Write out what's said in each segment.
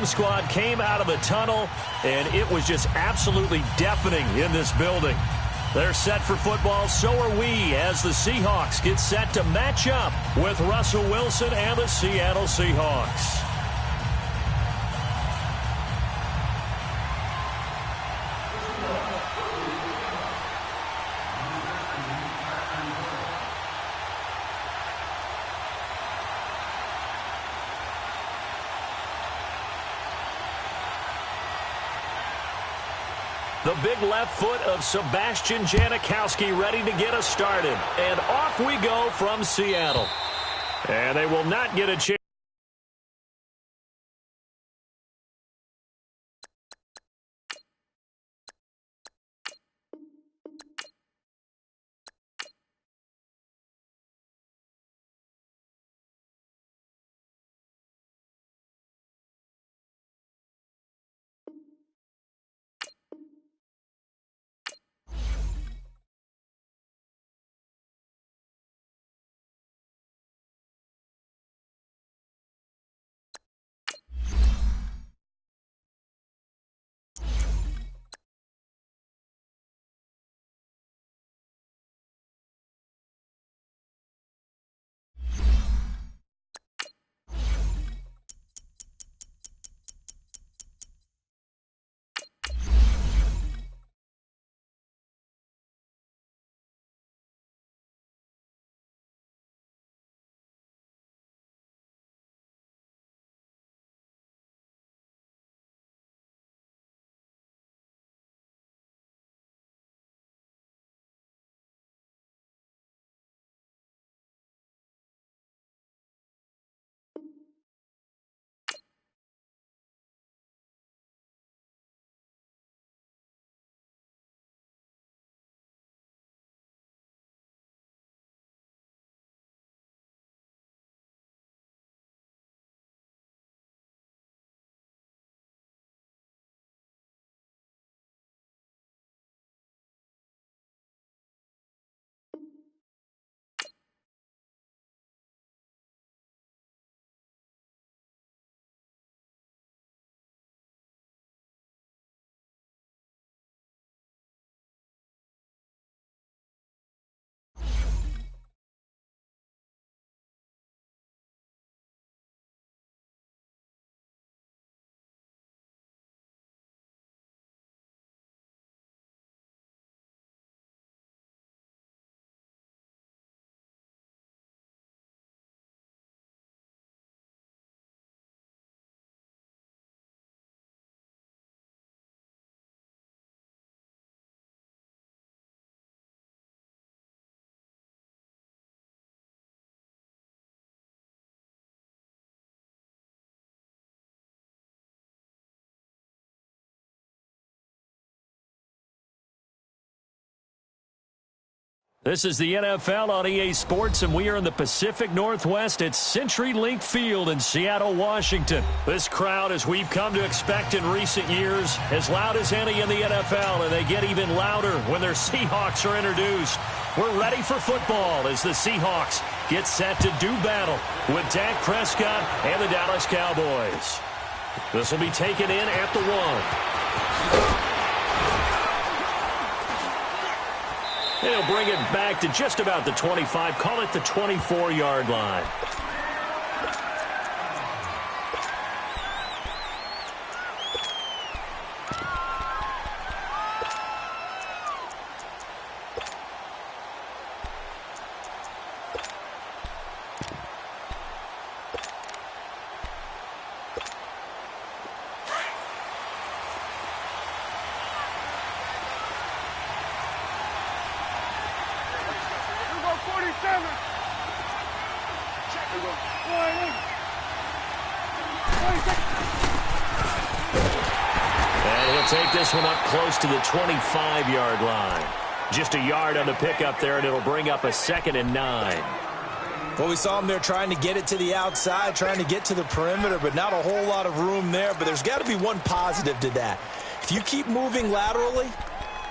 squad came out of the tunnel, and it was just absolutely deafening in this building. They're set for football, so are we, as the Seahawks get set to match up with Russell Wilson and the Seattle Seahawks. The big left foot of Sebastian Janikowski ready to get us started. And off we go from Seattle. And they will not get a chance. This is the NFL on EA Sports, and we are in the Pacific Northwest at CenturyLink Field in Seattle, Washington. This crowd, as we've come to expect in recent years, as loud as any in the NFL, and they get even louder when their Seahawks are introduced. We're ready for football as the Seahawks get set to do battle with Dak Prescott and the Dallas Cowboys. This will be taken in at the 1. He'll bring it back to just about the 25. Call it the 24-yard line. Take this one up close to the 25-yard line. Just a yard on the pickup there, and it'll bring up a 2nd and 9. Well, we saw him there trying to get it to the outside, trying to get to the perimeter, but not a whole lot of room there. But there's got to be one positive to that. If you keep moving laterally,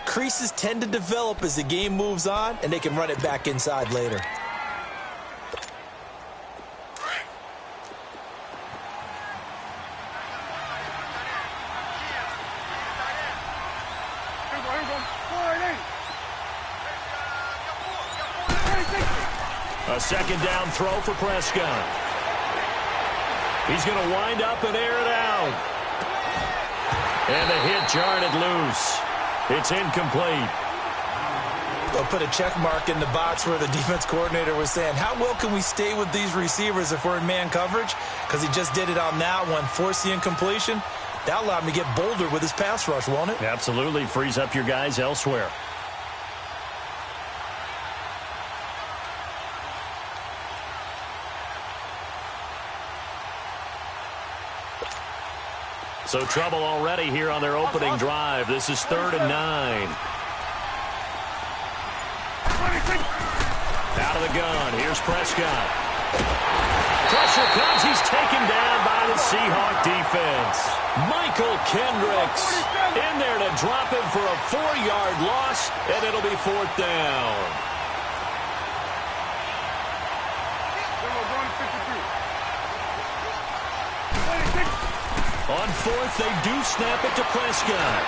creases tend to develop as the game moves on, and they can run it back inside later. A second down throw for Prescott. He's going to wind up and air it out. And the hit jarred it loose. It's incomplete. They'll put a check mark in the box where the defense coordinator was saying, how well can we stay with these receivers if we're in man coverage? Because he just did it on that one, forced the incompletion. That allowed him to get bolder with his pass rush, won't it? Absolutely. Frees up your guys elsewhere. So trouble already here on their opening drive. This is 3rd and 9. Out of the gun. Here's Prescott. Pressure comes. He's taken down by the Seahawk defense. Michael Kendricks in there to drop him for a 4-yard loss, and it'll be 4th down. On 4th, they do snap it to Prescott.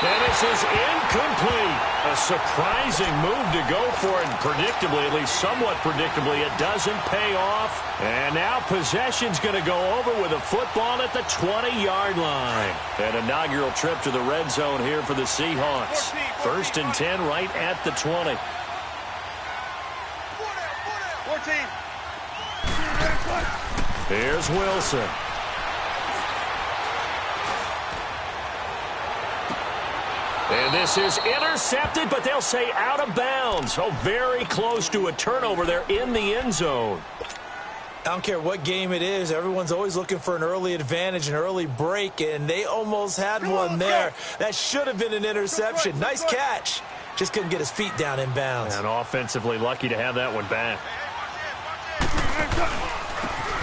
And this is incomplete. A surprising move to go for it. Predictably, at least somewhat predictably, it doesn't pay off. And now possession's going to go over with a football at the 20-yard line. An inaugural trip to the red zone here for the Seahawks. 1st and 10 right at the 20. 14. Here's Wilson. And this is intercepted, but they'll say out of bounds. So very close to a turnover there in the end zone. I don't care what game it is. Everyone's always looking for an early advantage, an early break, and they almost had one there. That should have been an interception. Nice catch. Just couldn't get his feet down in bounds. And offensively lucky to have that one back.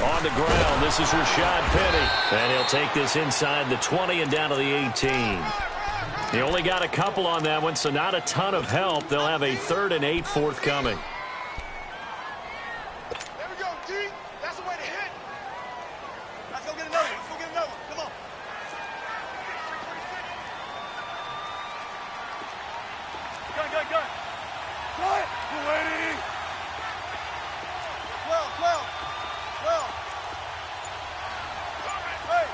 On the ground, this is Rashad Penny. And he'll take this inside the 20 and down to the 18. He only got a couple on that one, so not a ton of help. They'll have a 3rd and 8 forthcoming. There we go, G. That's the way to hit. Let's go get another one. Let's go get another one. Come on. Gun. Cut. We're waiting. 12.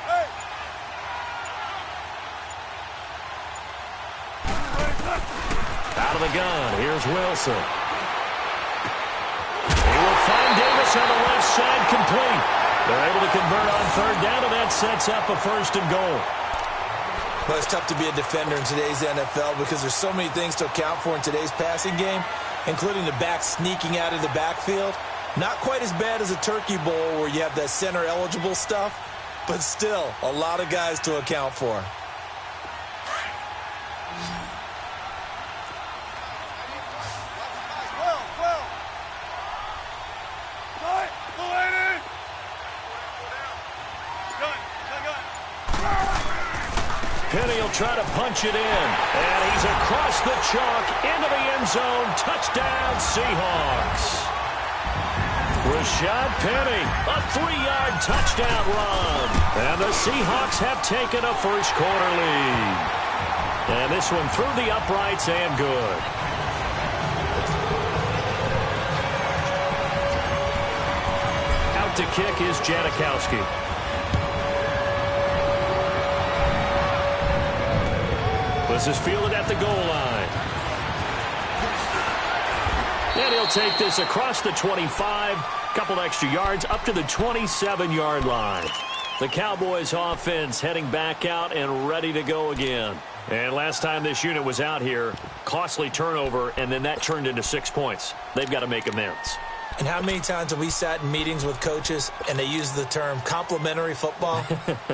Hey. Out of the gun, here's Wilson. He will find Davis on the left side, complete. They're able to convert on 3rd down, and that sets up a 1st and goal. Well, it's tough to be a defender in today's NFL because there's so many things to account for in today's passing game, including the back sneaking out of the backfield. Not quite as bad as a turkey bowl where you have that center-eligible stuff, but still a lot of guys to account for. Penny will try to punch it in. And he's across the chalk into the end zone. Touchdown, Seahawks. Rashad Penny, a 3-yard touchdown run. And the Seahawks have taken a first-quarter lead. And this one through the uprights and good. Out to kick is Janikowski. This is fielded at the goal line. And he'll take this across the 25, couple extra yards up to the 27-yard line. The Cowboys offense heading back out and ready to go again. And last time this unit was out here, costly turnover, and then that turned into 6 points. They've got to make amends. And how many times have we sat in meetings with coaches and they use the term complementary football?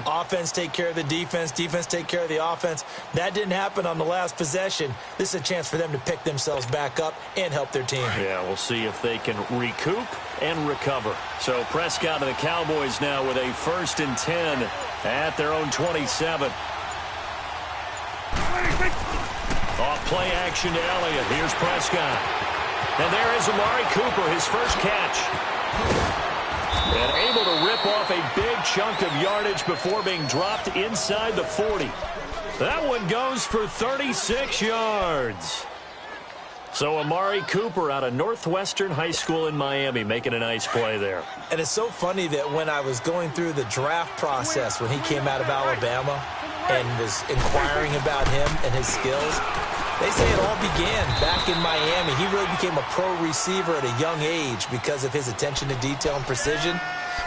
Offense take care of the defense, defense take care of the offense. That didn't happen on the last possession. This is a chance for them to pick themselves back up and help their team. Yeah, we'll see if they can recoup and recover. So Prescott and the Cowboys now with a 1st and 10 at their own 27. Off play action to Elliott. Here's Prescott. And there is Amari Cooper, his first catch. And able to rip off a big chunk of yardage before being dropped inside the 40. That one goes for 36 yards. So Amari Cooper out of Northwestern High School in Miami making a nice play there. And it's so funny that when I was going through the draft process when he came out of Alabama and was inquiring about him and his skills, they say it all began back in Miami. He really became a pro receiver at a young age because of his attention to detail and precision.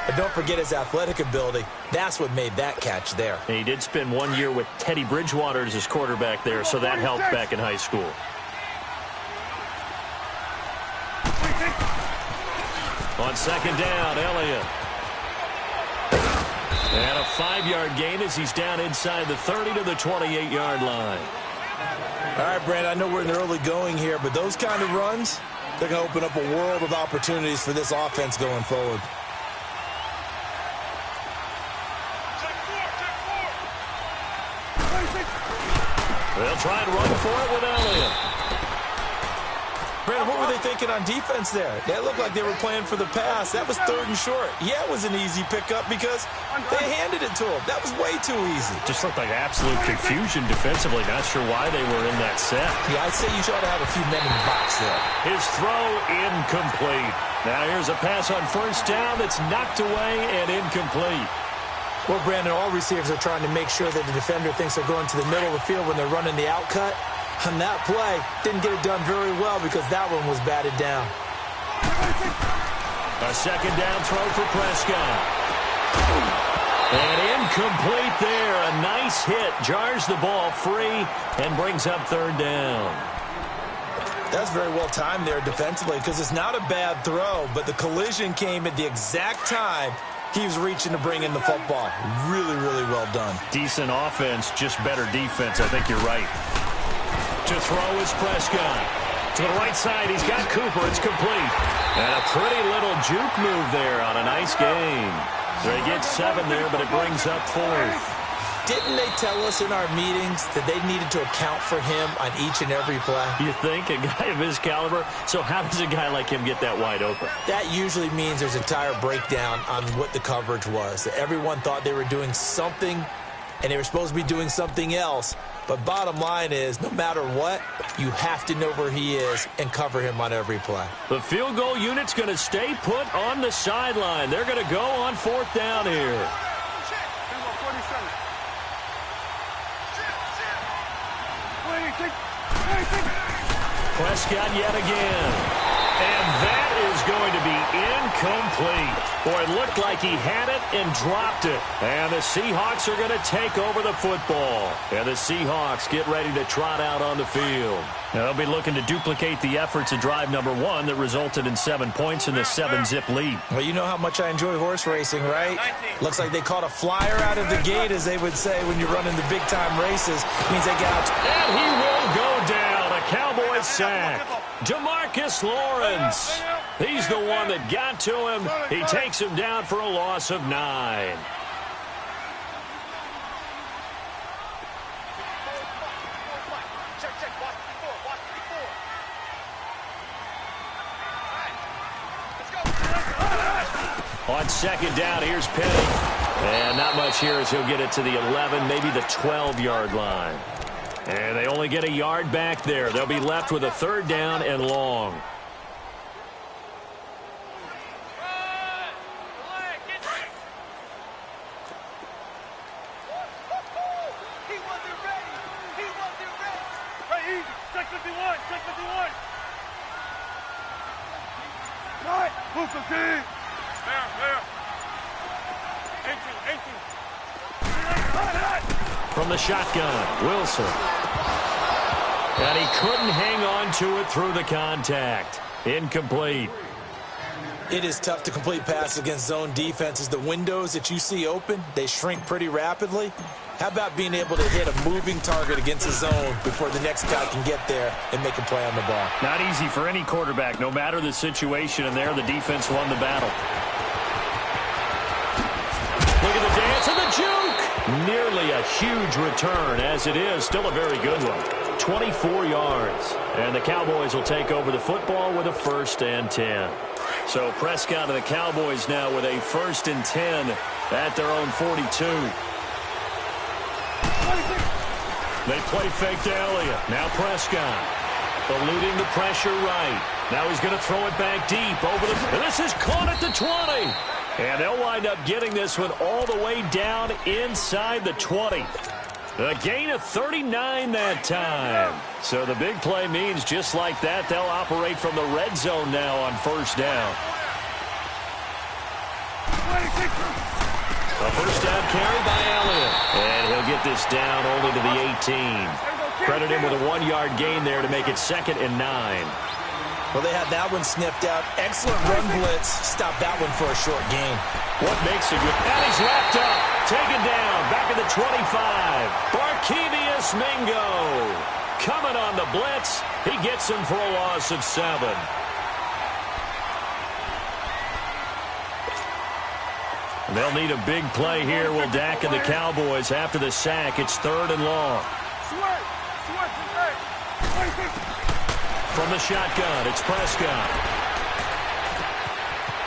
But don't forget his athletic ability. That's what made that catch there. And he did spend 1 year with Teddy Bridgewater as his quarterback there, so that helped back in high school. On second down, Elliott. And a 5-yard gain as he's down inside the 30 to the 28-yard line. All right, Brandon, I know we're in the early going here, but those kind of runs, they're going to open up a world of opportunities for this offense going forward. They'll try and run for it with Elliott. Brandon, what were they thinking on defense there? That looked like they were playing for the pass. That was 3rd and short. Yeah, it was an easy pickup because they handed it to him. That was way too easy. Just looked like absolute confusion defensively. Not sure why they were in that set. Yeah, I'd say you ought to have a few men in the box there. His throw incomplete. Now here's a pass on first down that's knocked away and incomplete. Well, Brandon, all receivers are trying to make sure that the defender thinks they're going to the middle of the field when they're running the outcut. On that play, didn't get it done very well because that one was batted down. A second down throw for Prescott. And incomplete there. A nice hit. Jars the ball free and brings up 3rd down. That's very well timed there defensively because it's not a bad throw, but the collision came at the exact time he was reaching to bring in the football. Really, really well done. Decent offense, just better defense. I think you're right. To throw is Prescott. To the right side, he's got Cooper. It's complete. And a pretty little juke move there on a nice game. So he gets 7 there, but it brings up 4th. Didn't they tell us in our meetings that they needed to account for him on each and every play? You think? A guy of his caliber? So how does a guy like him get that wide open? That usually means there's a entire breakdown on what the coverage was. Everyone thought they were doing something, and they were supposed to be doing something else. But bottom line is, no matter what, you have to know where he is and cover him on every play. The field goal unit's going to stay put on the sideline. They're going to go on 4th down here. Prescott yet again. And that is going to be incomplete. Boy, it looked like he had it and dropped it. And the Seahawks are going to take over the football. And the Seahawks get ready to trot out on the field. Now, they'll be looking to duplicate the efforts of drive number 1 that resulted in 7 points in the 7-zip lead. Well, you know how much I enjoy horse racing, right? Looks like they caught a flyer out of the gate, as they would say when you're running the big-time races. Means they get out. And he will go down. A Cowboy sack. DeMarcus Lawrence. He's the one that got to him. He takes him down for a loss of 9. On second down, here's Penny. And not much here as he'll get it to the 11, maybe the 12-yard line. And they only get a yard back there. They'll be left with a 3rd down and long. From the shotgun, Wilson. And he couldn't hang on to it through the contact. Incomplete. It is tough to complete passes against zone defenses. The windows that you see open, they shrink pretty rapidly. How about being able to hit a moving target against a zone before the next guy can get there and make a play on the ball? Not easy for any quarterback, no matter the situation, and there the defense won the battle. Look at the dance and the juke. Nearly a huge return, as it is. Still a very good one. 24 yards. And the Cowboys will take over the football with a 1st and 10. So Prescott and the Cowboys now with a 1st and 10 at their own 42. They play fake to Elliott. Now Prescott. Eluding the pressure right. Now he's going to throw it back deep over the... And this is caught at the 20. And they'll wind up getting this one all the way down inside the 20. A gain of 39 that time. So the big play means just like that, they'll operate from the red zone now on first down. A first down carry by Elliott. And he'll get this down only to the 18. Credit him with a 1-yard gain there to make it 2nd and 9. Well, they had that one sniffed out. Excellent run blitz. Stop that one for a short gain. What makes a good... And he's wrapped up. Taken down. Back at the 25. Barkevious Mingo. Coming on the blitz. He gets him for a loss of 7. They'll need a big play here. Will Dak and the Cowboys after the sack. It's 3rd and long. From the shotgun, it's Prescott.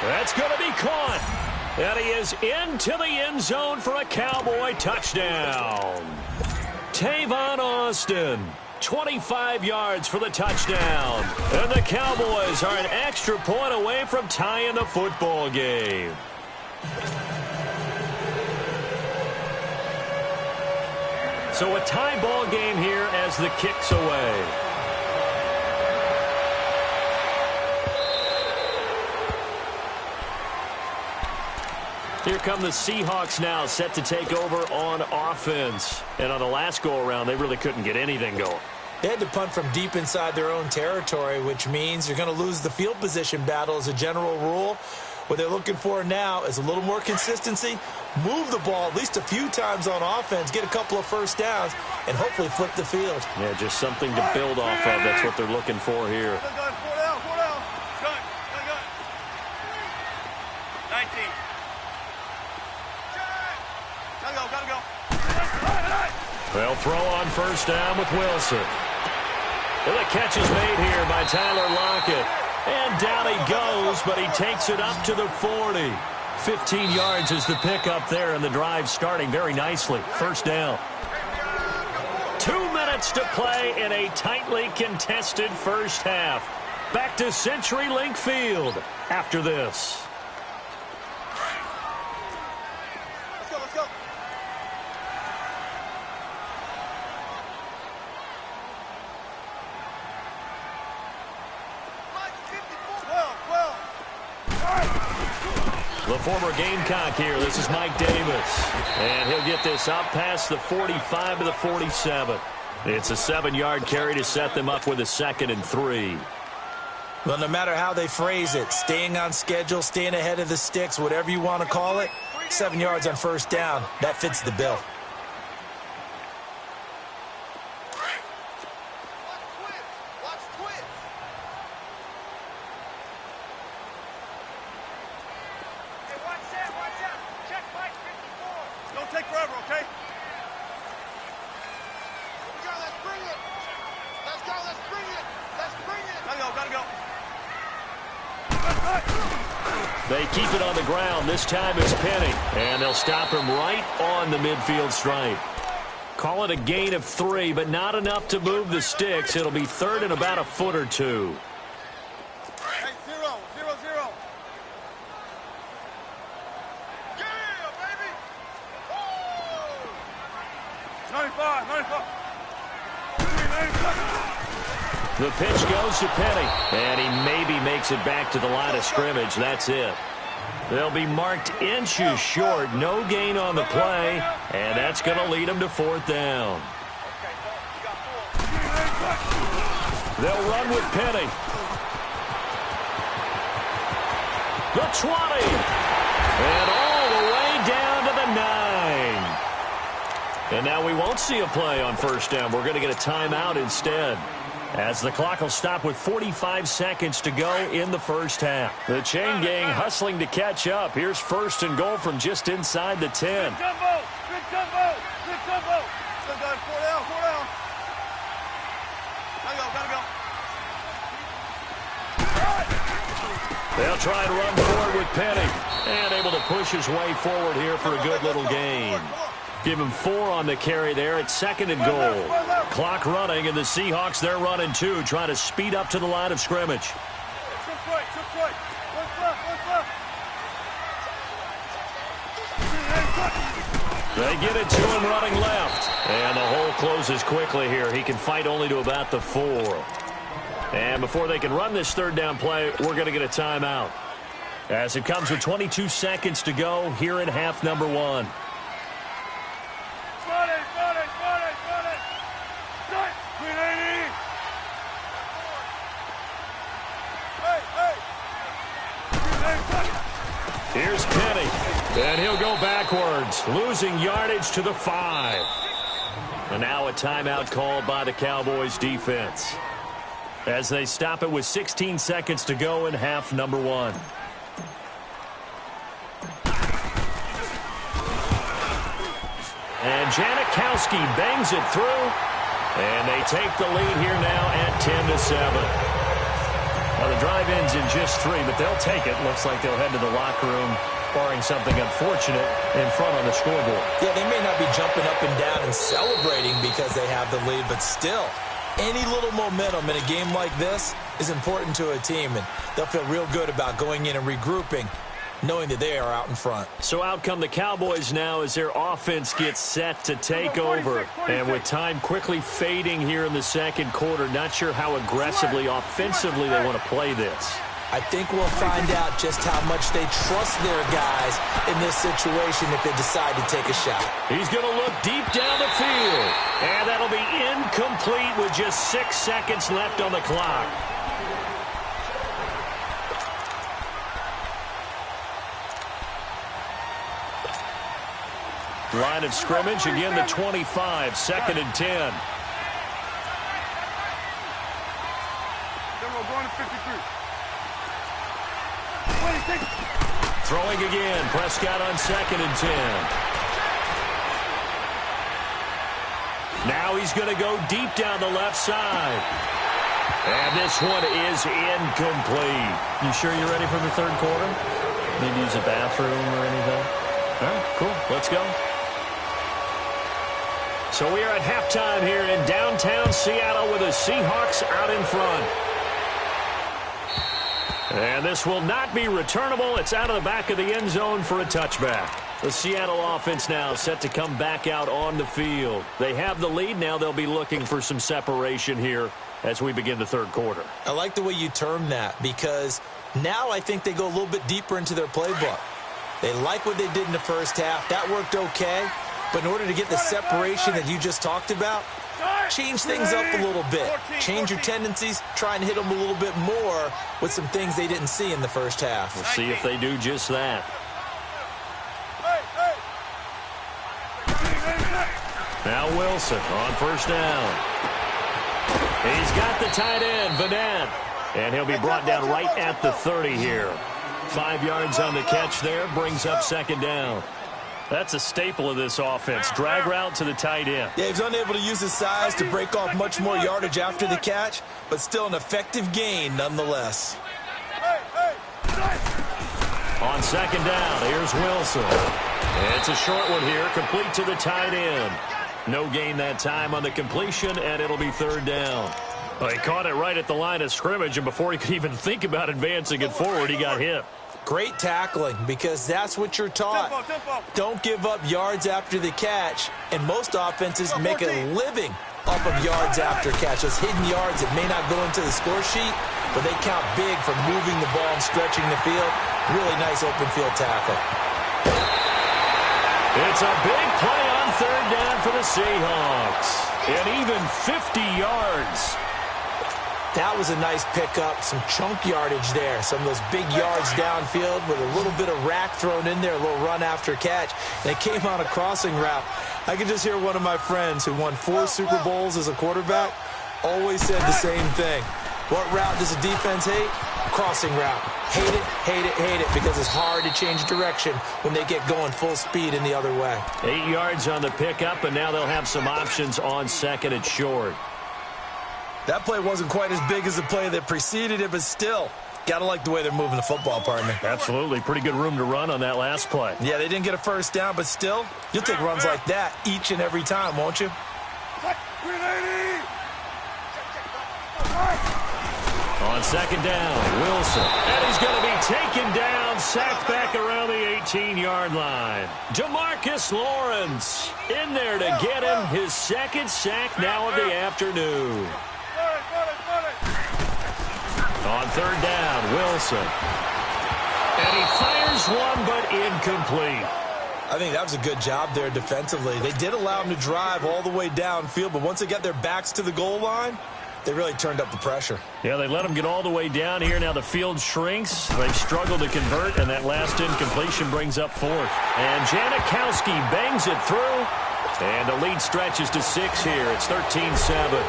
That's going to be caught. And he is into the end zone for a Cowboy touchdown. Tavon Austin, 25 yards for the touchdown. And the Cowboys are an extra point away from tying the football game. So a tie ball game here as the kick's away. Here come the Seahawks now, set to take over on offense. And on the last go-around, they really couldn't get anything going. They had to punt from deep inside their own territory, which means you're going to lose the field position battle as a general rule. What they're looking for now is a little more consistency, move the ball at least a few times on offense, get a couple of first downs, and hopefully flip the field. Yeah, just something to build off of. That's what they're looking for here. 19. Gotta go. They'll throw on first down with Wilson. And the catch is made here by Tyler Lockett. And down he goes, but he takes it up to the 40. 15 yards is the pickup there, and the drive starting very nicely. First down. 2 minutes to play in a tightly contested first half. Back to CenturyLink Field after this. Let's go. The former Gamecock here. This is Mike Davis. And he'll get this up past the 45 to the 47. It's a 7-yard carry to set them up with a 2nd and 3. Well, no matter how they phrase it, staying on schedule, staying ahead of the sticks, whatever you want to call it, 7 yards on first down, that fits the bill. They keep it on the ground. This time it's Penny. And they'll stop him right on the midfield stripe. Call it a gain of 3, but not enough to move the sticks. It'll be 3rd and about a foot or 2. Hey, 0. Yeah, baby! Oh! 95. The pitch goes to Penny, and he maybe makes it back to the line of scrimmage. That's it. They'll be marked inches short. No gain on the play, and that's going to lead them to 4th down. They'll run with Penny. The 20. And all the way down to the 9. And now we won't see a play on first down. We're going to get a timeout instead, as the clock will stop with 45 seconds to go in the first half. The chain gang hustling to catch up. Here's 1st and goal from just inside the 10. Good combo. Still got 4 down. Gotta go. They'll try and run forward with Penny. And able to push his way forward here for a good little gain. Give him 4 on the carry there at 2nd and goal. Clock running, and the Seahawks, they're running 2, trying to speed up to the line of scrimmage. They get it to him running left. And the hole closes quickly here. He can fight only to about the 4. And before they can run this 3rd down play, we're going to get a timeout. As it comes with 22 seconds to go here in half number 1. Here's Penny, and he'll go backwards, losing yardage to the 5. And now a timeout called by the Cowboys defense as they stop it with 16 seconds to go in half number 1. And Janikowski bangs it through, and they take the lead here now at 10-7. Well, the drive ends in just 3, but they'll take it. Looks like they'll head to the locker room, barring something unfortunate, in front on the scoreboard. Yeah, they may not be jumping up and down and celebrating because they have the lead, but still, any little momentum in a game like this is important to a team, and they'll feel real good about going in and regrouping, knowing that they are out in front. So out come the Cowboys now as their offense gets set to take over. And with time quickly fading here in the 2nd quarter, not sure how aggressively, offensively they want to play this. I think we'll find out just how much they trust their guys in this situation if they decide to take a shot. He's going to look deep down the field. And that'll be incomplete with just 6 seconds left on the clock. Line of scrimmage, again the 25, 2nd and 10. Throwing again, Prescott on 2nd and 10. Now he's going to go deep down the left side. And this one is incomplete. You sure you're ready for the 3rd quarter? Need to use a bathroom or anything? All right, cool, let's go. So we are at halftime here in downtown Seattle with the Seahawks out in front. And this will not be returnable. It's out of the back of the end zone for a touchback. The Seattle offense now set to come back out on the field. They have the lead. Now they'll be looking for some separation here as we begin the 3rd quarter. I like the way you term that because now I think they go a little bit deeper into their playbook. They like what they did in the 1st half. That worked okay. But in order to get the separation that you just talked about, change things up a little bit. Change your tendencies. Try and hit them a little bit more with some things they didn't see in the 1st half. We'll see if they do just that. Now Wilson on 1st down. He's got the tight end, Vanette. And he'll be brought down right at the 30 here. 5 yards on the catch there, brings up 2nd down. That's a staple of this offense. Drag route to the tight end. Yeah, he's unable to use his size to break off much more yardage after the catch, but still an effective gain nonetheless. On 2nd down, here's Wilson. It's a short one here, complete to the tight end. No gain that time on the completion, and it'll be 3rd down. Well, he caught it right at the line of scrimmage, and before he could even think about advancing it forward, he got hit. Great tackling, because that's what you're taught. Don't give up yards after the catch, and most offenses make a living off of yards after catch. Those hidden yards that may not go into the score sheet, but they count big for moving the ball and stretching the field. Really nice open field tackle. It's a big play on 3rd down for the Seahawks. And even 50 yards. That was a nice pickup, some chunk yardage there. Some of those big yards downfield with a little bit of rack thrown in there, a little run after catch. And it came on a crossing route. I could just hear one of my friends who won 4 Super Bowls as a quarterback always said the same thing. What route does the defense hate? Crossing route. Hate it, hate it, hate it, because it's hard to change direction when they get going full speed in the other way. 8 yards on the pickup, and now they'll have some options on 2nd and short. That play wasn't quite as big as the play that preceded it, but still, Gotta like the way they're moving the football, partner. Absolutely. Pretty good room to run on that last play. Yeah, they didn't get a first down, but still, you'll take runs like that each and every time, won't you? On second down, Wilson. And he's going to be taken down, sacked back around the 18-yard line. DeMarcus Lawrence in there to get him his second sack now of the afternoon. On third down, Wilson. And he fires one, but incomplete. I think that was a good job there defensively. They did allow him to drive all the way downfield, but once they got their backs to the goal line, they really turned up the pressure. Yeah, they let him get all the way down here. Now the field shrinks. They've struggled to convert, and that last incompletion brings up fourth. And Janikowski bangs it through, and the lead stretches to 6 here. It's 13-7.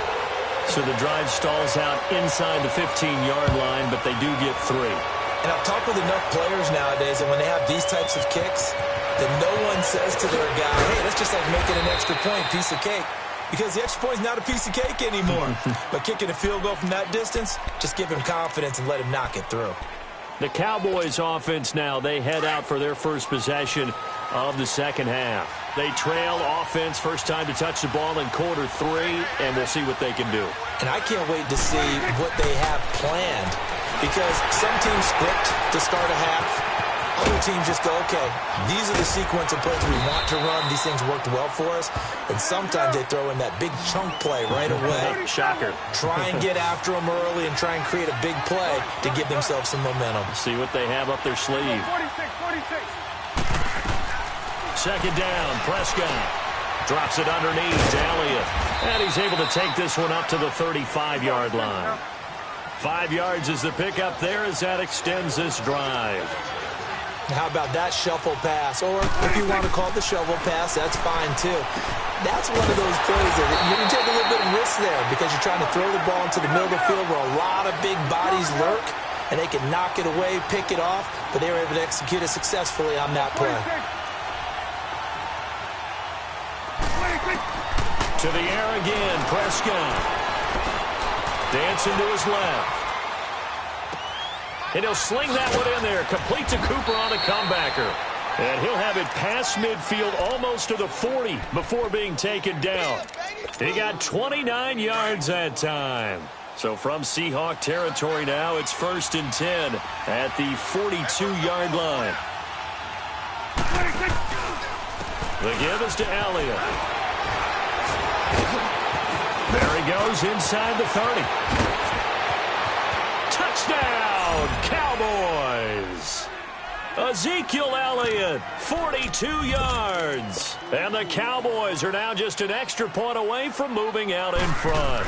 So the drive stalls out inside the 15-yard line, but they do get 3. And I've talked with enough players nowadays, and when they have these types of kicks, then no one says to their guy, hey, that's just like making an extra point, piece of cake. Because the extra point is not a piece of cake anymore. But kicking a field goal from that distance, just give him confidence and let him knock it through. The Cowboys offense now, they head out for their first possession of the second half. They trail offense, first time to touch the ball in quarter 3, and we'll see what they can do. And I can't wait to see what they have planned. Because some teams script to start a half. Other teams just go, okay, these are the sequence of plays we want to run. These things worked well for us. And sometimes they throw in that big chunk play right away. Shocker. Try and get after them early and try and create a big play to give themselves some momentum. See what they have up their sleeve. 46. Second down, Prescott. Drops it underneath to Elliott. And he's able to take this one up to the 35-yard line. 5 yards is the pickup there as that extends this drive. How about that shuffle pass? Or if you want to call it the shovel pass, that's fine too. That's one of those plays that you can take a little bit of risk there because you're trying to throw the ball into the middle of the field where a lot of big bodies lurk, and they can knock it away, pick it off, but they were able to execute it successfully on that play. To the air again, Prescott. Dancing to his left. And he'll sling that one in there, complete to Cooper on the comebacker. And he'll have it past midfield almost to the 40 before being taken down. He got 29 yards that time. So from Seahawk territory now, it's 1st and 10 at the 42-yard line. The give is to Elliott. There he goes inside the 30. Touchdown, Cowboys! Ezekiel Elliott, 42 yards. And the Cowboys are now just an extra point away from moving out in front.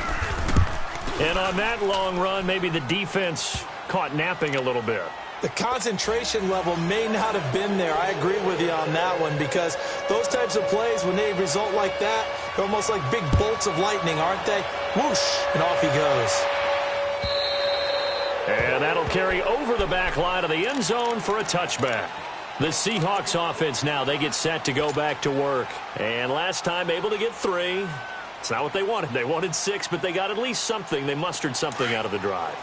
And on that long run, maybe the defense caught napping a little bit. The concentration level may not have been there. I agree with you on that one because those types of plays, when they result like that, they're almost like big bolts of lightning, aren't they? Whoosh, and off he goes. And that'll carry over the back line of the end zone for a touchback. The Seahawks offense now, they get set to go back to work. And last time able to get 3. It's not what they wanted. They wanted 6, but they got at least something. They mustered something out of the drive.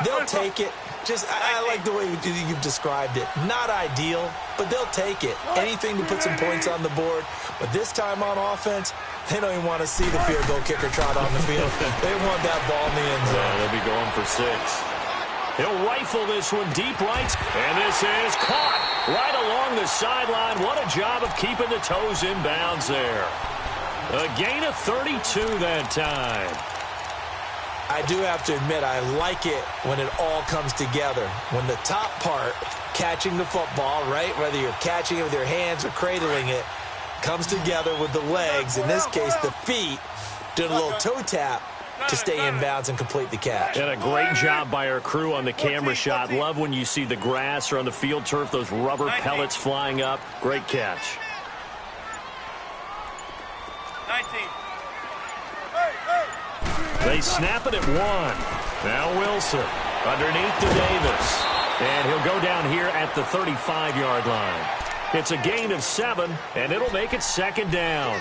They'll take it. Just, I like the way you've described it. Not ideal, but they'll take it. Anything to put some points on the board. But this time on offense, they don't even want to see the field goal kicker trot on the field. They want that ball in the end zone. Yeah, they'll be going for 6. He'll rifle this one deep right. And this is caught right along the sideline. What a job of keeping the toes in bounds there. A gain of 32 that time. I do have to admit, I like it when it all comes together. When the top part, catching the football, right, whether you're catching it with your hands or cradling it, comes together with the legs, in this case the feet, doing a little toe tap to stay in bounds and complete the catch. And a great job by our crew on the camera shot. Love when you see the grass or on the field turf, those rubber pellets flying up. Great catch. 19. They snap it at 1. Now Wilson underneath to Davis. And he'll go down here at the 35-yard line. It's a gain of 7, and it'll make it 2nd down.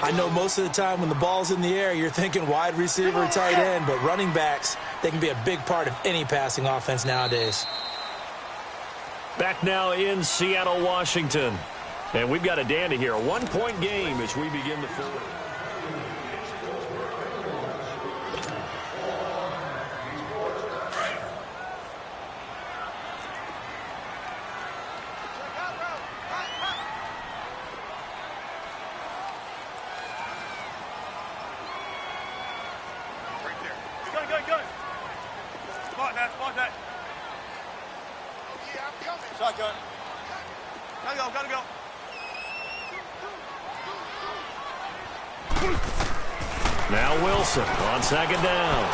I know most of the time when the ball's in the air, you're thinking wide receiver or tight end, but running backs, they can be a big part of any passing offense nowadays. Back now in Seattle, Washington. And we've got a dandy here. A one-point game as we begin the fourth. Shotgun. Gotta go. Now Wilson on second down.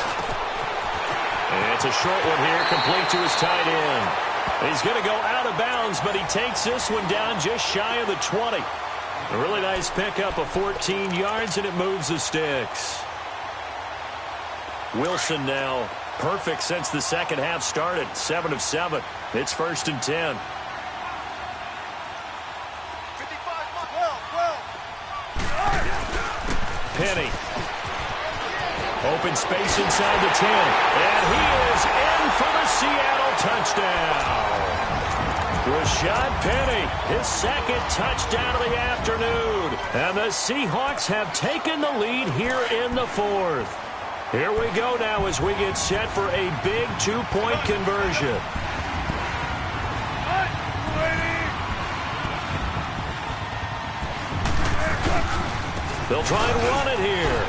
And it's a short one here, complete to his tight end. He's going to go out of bounds, but he takes this one down just shy of the 20. A really nice pickup of 14 yards, and it moves the sticks. Wilson now perfect since the second half started. 7 of 7. It's 1st and 10. 55, Penny. Open space inside the 10. And he is in for the Seattle touchdown. Rashad Penny, his second touchdown of the afternoon. And the Seahawks have taken the lead here in the fourth. Here we go now as we get set for a big two-point conversion. They'll try and run it here.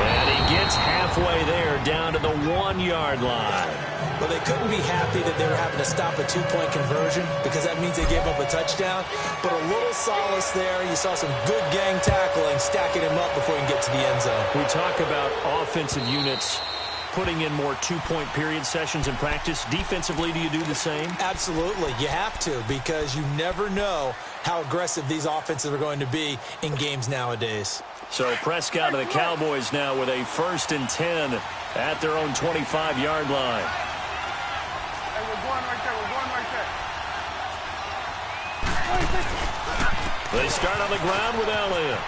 And he gets halfway there down to the 1-yard line. Well, they couldn't be happy that they were having to stop a two-point conversion because that means they gave up a touchdown. But a little solace there. You saw some good gang tackling, stacking him up before you get to the end zone. We talk about offensive units putting in more two-point period sessions in practice. Defensively, do you do the same? Absolutely. You have to because you never know how aggressive these offenses are going to be in games nowadays. So Prescott of the Cowboys now with a 1st and 10 at their own 25-yard line. Hey, we're going right there. They start on the ground with Elliott.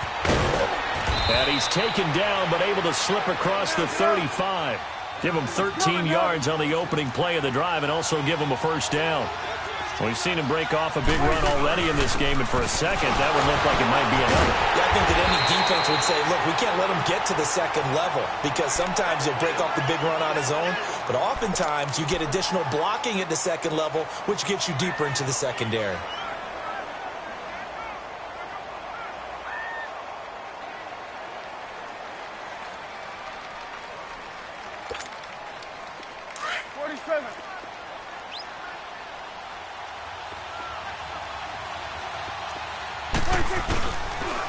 And he's taken down but able to slip across the 35. Give him 13 yards on the opening play of the drive and also give him a 1st down. We've seen him break off a big run already in this game, and for a second, that would look like it might be another. Yeah, I think that any defense would say, look, we can't let him get to the second level because sometimes he'll break off the big run on his own, but oftentimes you get additional blocking at the second level, which gets you deeper into the secondary.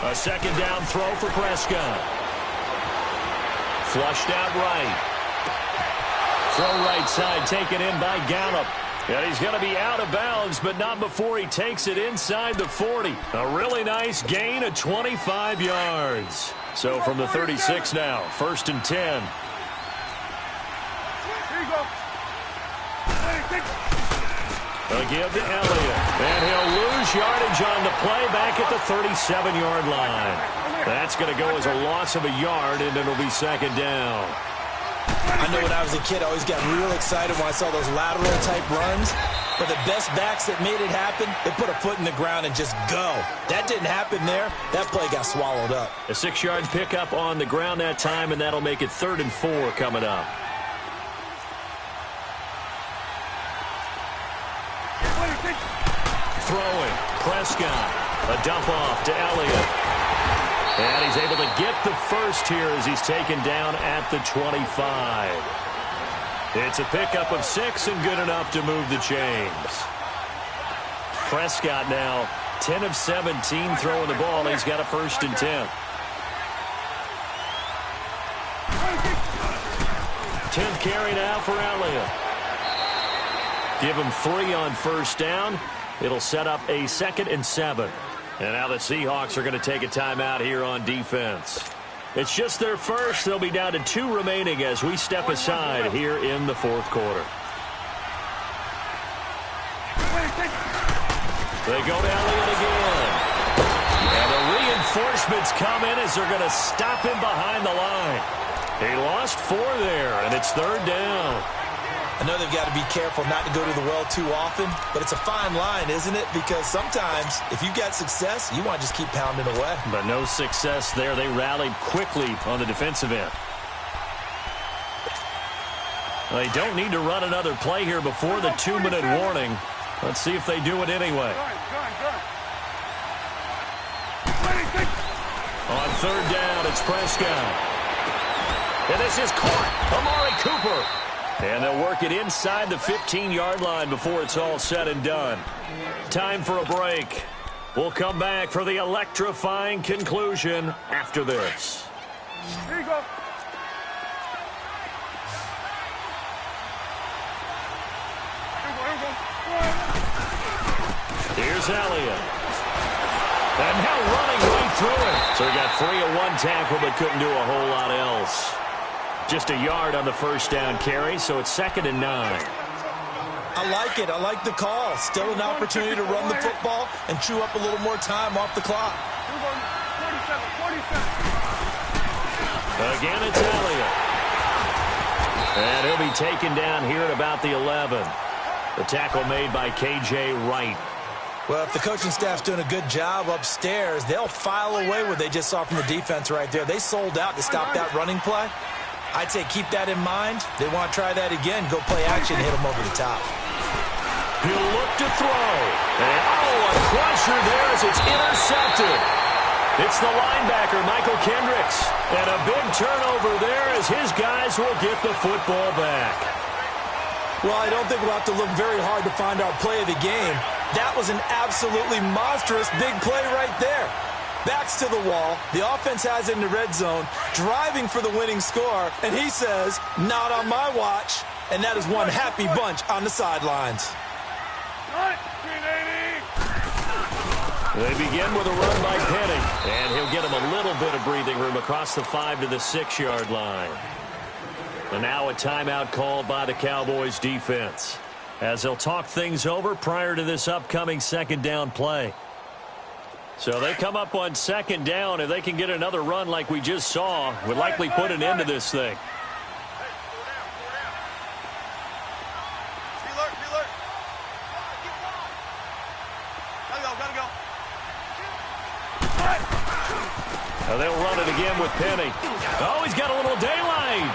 A second down throw for Prescott. Flushed out right. Throw right side taken in by Gallup. And he's going to be out of bounds, but not before he takes it inside the 40. A really nice gain of 25 yards. So from the 36 now, 1st and 10. Here you go. They'll give to Elliott. And he'll lose yardage on the play back at the 37-yard line. That's going to go as a loss of a yard, and it'll be 2nd down. I know when I was a kid, I always got real excited when I saw those lateral-type runs. But the best backs that made it happen, they put a foot in the ground and just go. That didn't happen there. That play got swallowed up. A 6-yard pickup on the ground that time, and that'll make it 3rd and 4 coming up. Throwing, Prescott, a dump off to Elliott. And he's able to get the first here as he's taken down at the 25. It's a pickup of 6 and good enough to move the chains. Prescott now 10 of 17 throwing the ball. He's got a 1st and 10. 10th carry now for Elliott. Give him 3 on 1st down. It'll set up a 2nd and 7. And now the Seahawks are going to take a timeout here on defense. It's just their first. They'll be down to 2 remaining as we step aside here in the 4th quarter. They go to Elliott again. And a reinforcements come in as they're going to stop him behind the line. He lost 4 there, and it's 3rd down. I know they've got to be careful not to go to the well too often, but it's a fine line, isn't it? Because sometimes if you've got success, you want to just keep pounding away. But no success there. They rallied quickly on the defensive end. They don't need to run another play here before the 2-minute warning. Let's see if they do it anyway. On 3rd down, it's Prescott. And this is caught. Amari Cooper. And they'll work it inside the 15-yard line before it's all said and done. Time for a break. We'll come back for the electrifying conclusion after this. Here you go. Here's Elliott. And now running right through it. So he got free of 1 tackle but couldn't do a whole lot else. Just a yard on the 1st down carry, so it's 2nd and 9. I like it. I like the call. Still an opportunity to run the football and chew up a little more time off the clock. 47. Again, it's Elliott. And he'll be taken down here at about the 11. The tackle made by K.J. Wright. Well, if the coaching staff's doing a good job upstairs, they'll file away what they just saw from the defense right there. They sold out to stop that running play. I'd say keep that in mind. They want to try that again. Go play action, hit them over the top. He'll look to throw. And, a crusher there as it's intercepted. It's the linebacker, Michael Kendricks. And a big turnover there as his guys will get the football back. Well, I don't think we'll have to look very hard to find our play of the game. That was an absolutely monstrous big play right there. Backs to the wall. The offense has it in the red zone, driving for the winning score, and he says, not on my watch. And that is one happy bunch on the sidelines. They begin with a run by Penny, and he'll get him a little bit of breathing room across the 5 to the 6-yard line. And now a timeout called by the Cowboys defense, as they'll talk things over prior to this upcoming 2nd down play. So they come up on 2nd down. If they can get another run like we just saw, would likely put an end to this thing. Now they'll run it again with Penny. Oh, he's got a little daylight.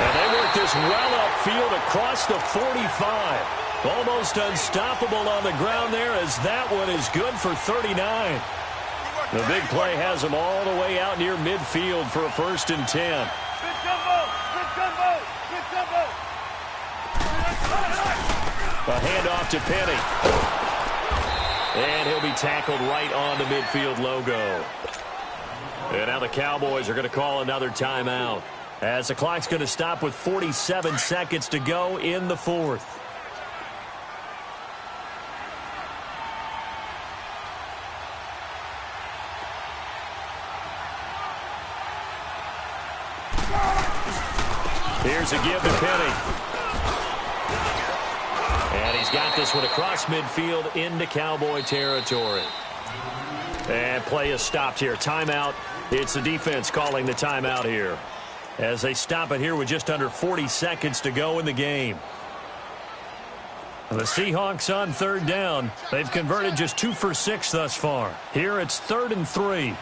And they work this well upfield across the 45. Almost unstoppable on the ground there as that one is good for 39. The big play has them all the way out near midfield for a 1st and 10. A handoff to Penny. And he'll be tackled right on the midfield logo. And now the Cowboys are going to call another timeout, as the clock's going to stop with 47 seconds to go in the 4th. Here's a give to Penny. And he's got this one across midfield into Cowboy territory. And play is stopped here. Timeout. It's the defense calling the timeout here, as they stop it here with just under 40 seconds to go in the game. The Seahawks on 3rd down. They've converted just 2 for 6 thus far. Here it's 3rd and 3.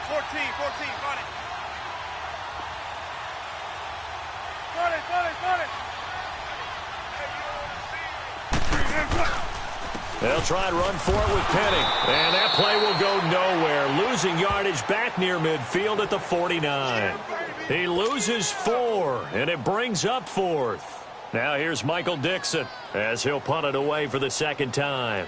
14, got it. They'll try and run for it with Penny. And that play will go nowhere. Losing yardage back near midfield at the 49. He loses 4, and it brings up 4th. Now here's Michael Dixon as he'll punt it away for the 2nd time.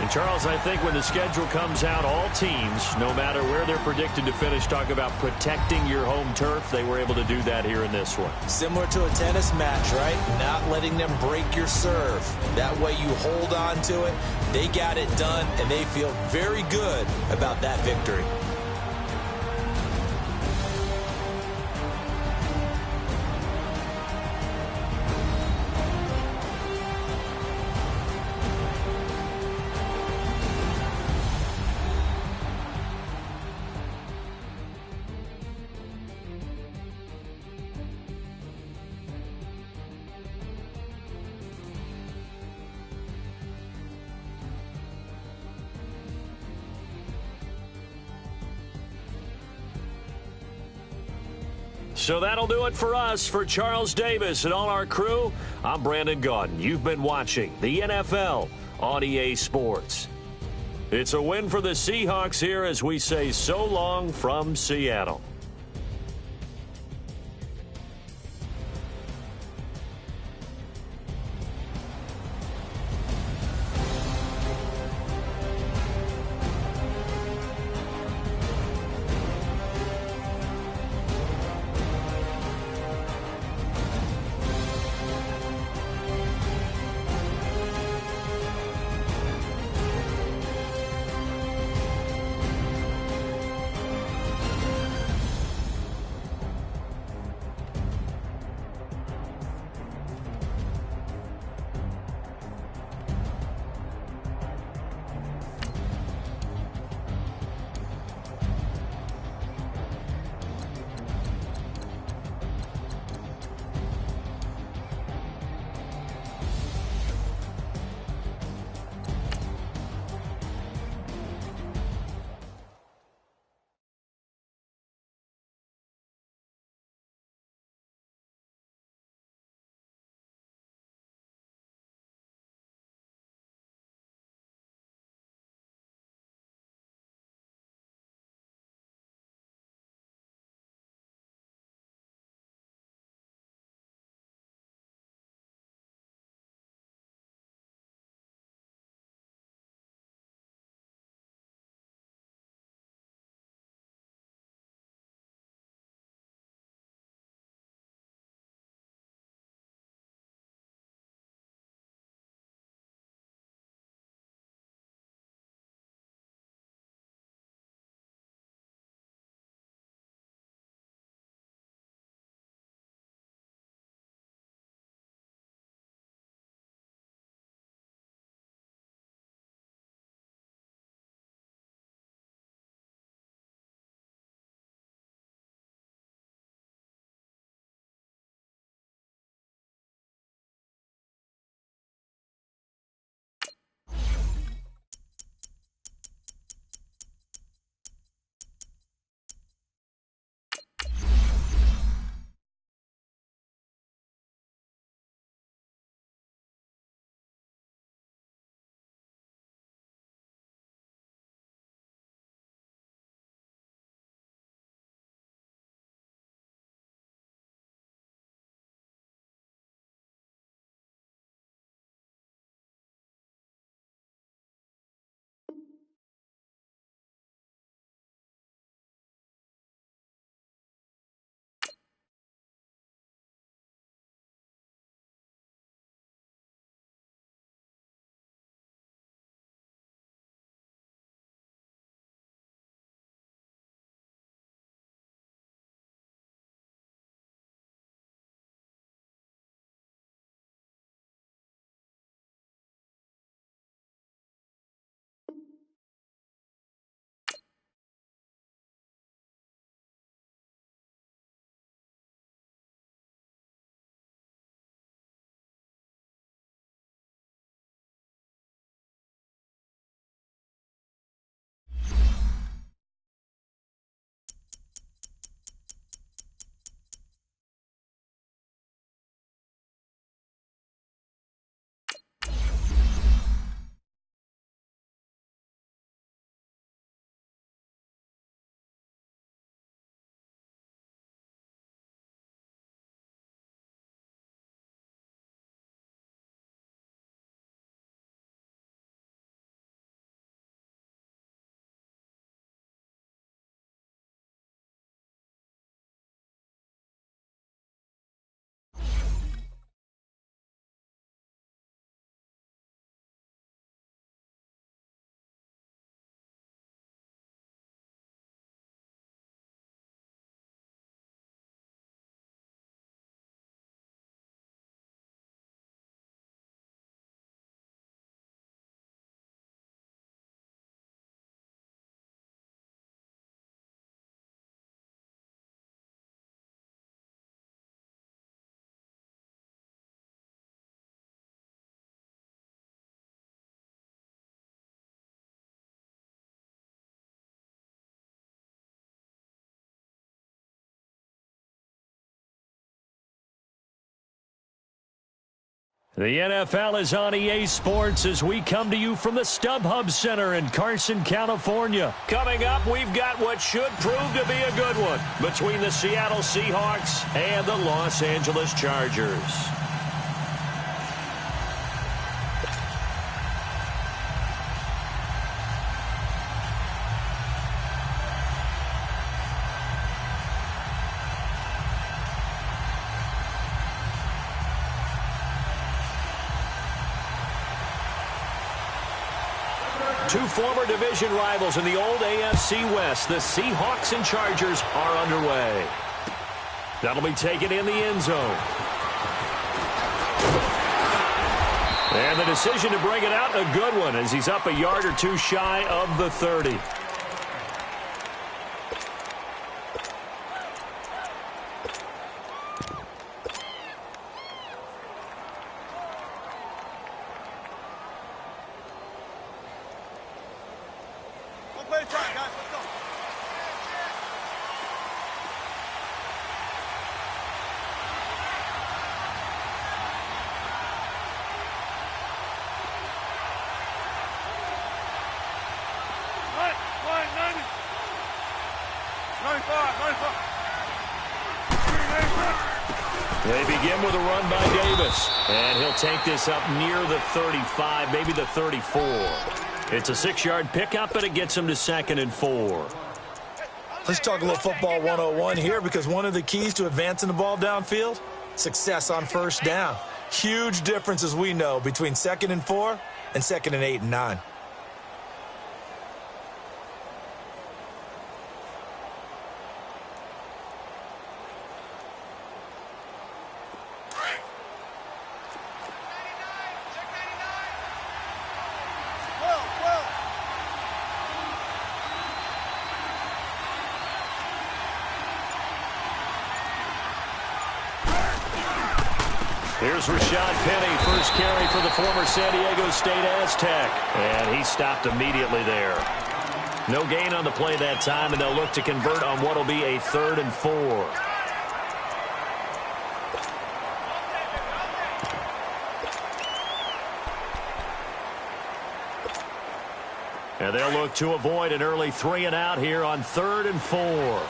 And, Charles, I think when the schedule comes out, all teams, no matter where they're predicted to finish, talk about protecting your home turf. They were able to do that here in this one. Similar to a tennis match, right? Not letting them break your serve. That way you hold on to it. They got it done, and they feel very good about that victory. So that'll do it for us. For Charles Davis and all our crew, I'm Brandon Gaudin. You've been watching the NFL on EA Sports. It's a win for the Seahawks here as we say so long from Seattle. The NFL is on EA Sports as we come to you from the StubHub Center in Carson, California. Coming up, we've got what should prove to be a good one between the Seattle Seahawks and the Los Angeles Chargers. Two former division rivals in the old AFC West, the Seahawks and Chargers, are underway. That'll be taken in the end zone. And the decision to bring it out, a good one, as he's up a yard or two shy of the 30. They begin with a run by Davis, and he'll take this up near the 35, maybe the 34. It's a 6-yard pickup, but it gets him to 2nd and 4. Let's talk a little football 101 here, because one of the keys to advancing the ball downfield, success on first down. Huge difference, as we know, between 2nd and 4 and 2nd and 8 and 9. Here's Rashad Penny, first carry for the former San Diego State Aztec. And he stopped immediately there. No gain on the play that time, and they'll look to convert on what will be a 3rd and 4. And they'll look to avoid an early 3 and out here on 3rd and 4. 14.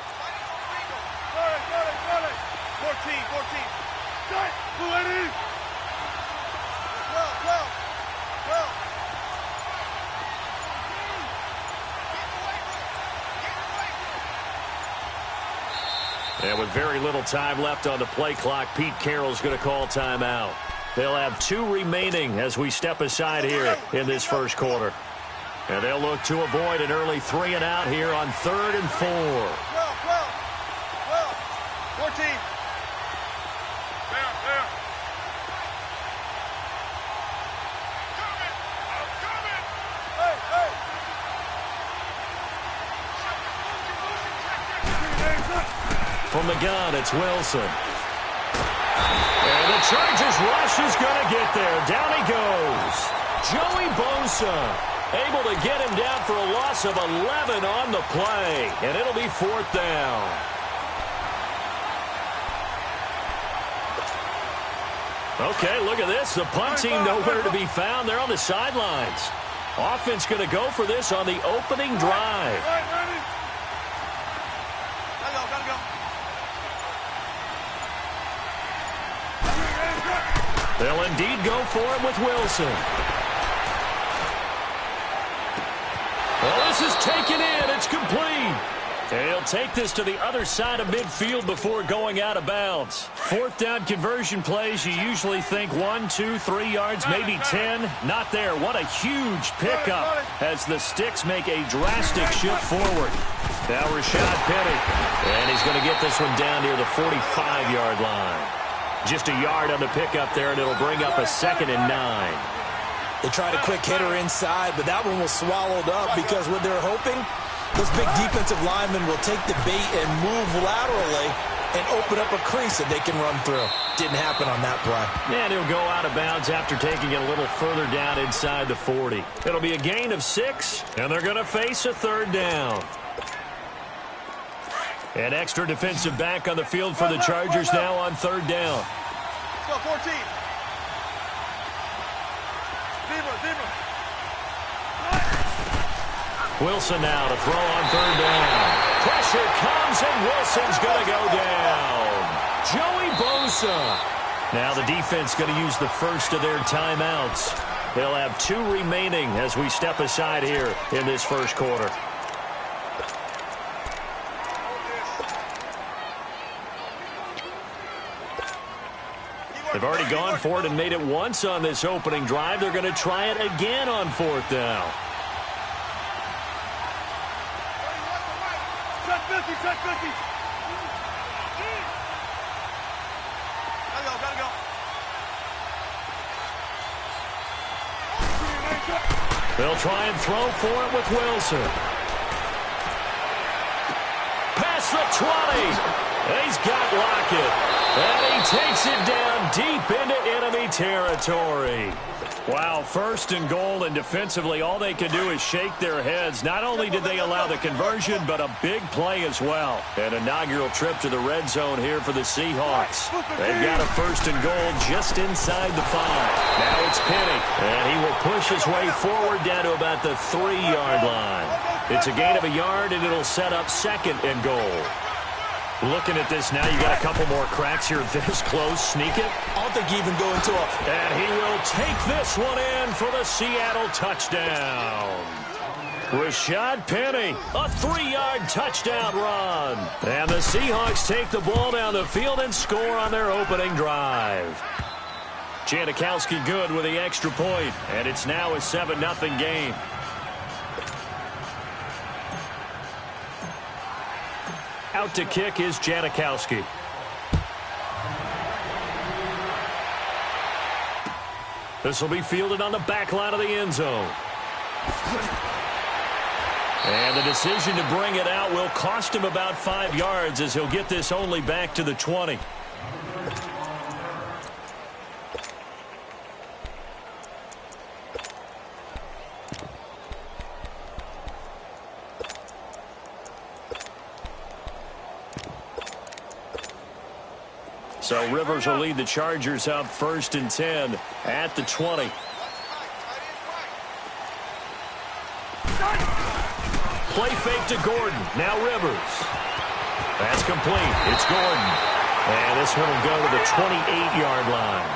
And with very little time left on the play clock, Pete Carroll's going to call timeout. They'll have 2 remaining as we step aside here in this first quarter. And they'll look to avoid an early 3 and out here on 3rd and 4. 14. From the gun, it's Wilson. And the Chargers rush is going to get there. Down he goes. Joey Bosa able to get him down for a loss of 11 on the play. And it'll be 4th down. Okay, look at this. The punt team nowhere to be found. They're on the sidelines. Offense going to go for this on the opening drive. They'll indeed go for it with Wilson. Well, this is taken in. It's complete. And he'll take this to the other side of midfield before going out of bounds. 4th down conversion plays, you usually think 1, 2, 3 yards, maybe 10. Not there. What a huge pickup as the Sticks make a drastic shift forward. Now Rashad Penny. And he's going to get this one down near the 45-yard line. Just a yard on the pickup there, and it'll bring up a 2nd and 9. They tried a quick hitter inside, but that one was swallowed up because what they're hoping, those big defensive linemen will take the bait and move laterally and open up a crease that they can run through. Didn't happen on that play. And he'll go out of bounds after taking it a little further down inside the 40. It'll be a gain of 6, and they're going to face a 3rd down. An extra defensive back on the field for the Chargers now on 3rd down. Let's go, 14. Wilson now to throw on third down. Pressure comes, and Wilson's going to go down. Joey Bosa. Now the defense going to use the first of their timeouts. They'll have 2 remaining as we step aside here in this first quarter. They've already gone for it and made it once on this opening drive. They're going to try it again on 4th down. Check 50, check 50. Gotta go. They'll try and throw for it with Wilson. Past the 20. He's got Lockett. And he takes it down deep into enemy territory. Wow, 1st and goal, and defensively all they can do is shake their heads. Not only did they allow the conversion, but a big play as well. An inaugural trip to the red zone here for the Seahawks. They've got a 1st and goal just inside the 5. Now it's Penny, and he will push his way forward down to about the 3-yard line. It's a gain of a yard, and it'll set up 2nd and goal. Looking at this now, you got a couple more cracks here this close. Sneak it. I don't think he even go into a... And he will take this one in for the Seattle touchdown. Rashad Penny, a 3-yard touchdown run. And the Seahawks take the ball down the field and score on their opening drive. Janikowski good with the extra point, and it's now a 7-0 game. Out to kick is Janikowski. This will be fielded on the back line of the end zone. And the decision to bring it out will cost him about 5 yards as he'll get this only back to the 20. So Rivers will lead the Chargers up 1st and 10 at the 20. Play fake to Gordon. Now Rivers. That's complete. It's Gordon. And this one will go to the 28-yard line.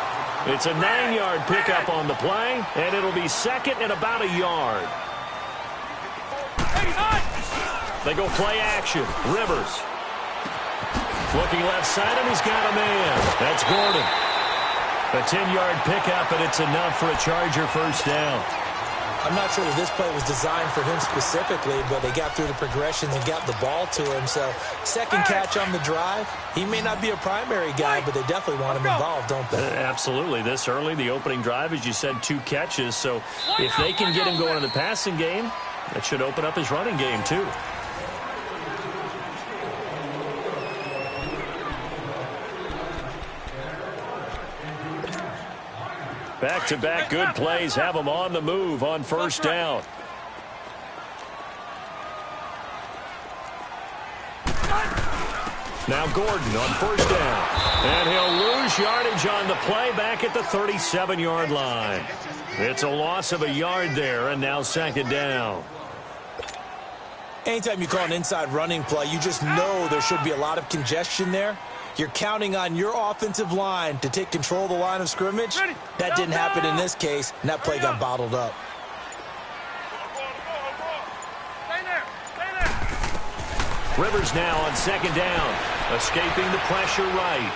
It's a 9-yard pickup on the play, and it'll be 2nd and about a yard. They go play action. Rivers. Looking left side, and he's got a man. That's Gordon. A 10-yard pickup, and it's enough for a Charger 1st down. I'm not sure that this play was designed for him specifically, but they got through the progressions and got the ball to him. So 2nd catch on the drive. He may not be a primary guy, but they definitely want him involved, don't they? Absolutely. This early, the opening drive, as you said, 2 catches. So if they can get him going in the passing game, that should open up his running game too. Back-to-back good plays have them on the move on 1st down. Now Gordon on 1st down. And he'll lose yardage on the play back at the 37-yard line. It's a loss of a yard there, and now 2nd down. Anytime you call an inside running play, you just know there should be a lot of congestion there. You're counting on your offensive line to take control of the line of scrimmage. That didn't happen in this case, and that play got bottled up. Rivers now on 2nd down, escaping the pressure right.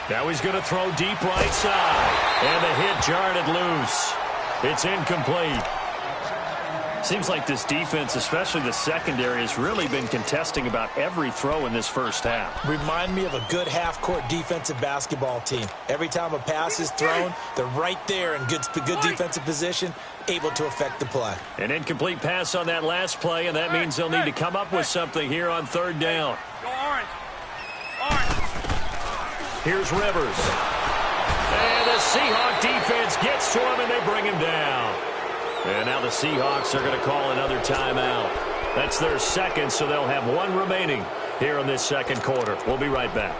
Now he's going to throw deep right side, and the hit jarred it loose. It's incomplete. Seems like this defense, especially the secondary, has really been contesting about every throw in this 1st half. Remind me of a good half-court defensive basketball team. Every time a pass is thrown, they're right there in good defensive position, able to affect the play. An incomplete pass on that last play, and that means they'll need to come up with something here on 3rd down. Go orange. Orange. Here's Rivers. And the Seahawk defense gets to him, and they bring him down. And now the Seahawks are going to call another timeout. That's their 2nd, so they'll have 1 remaining here in this 2nd quarter. We'll be right back.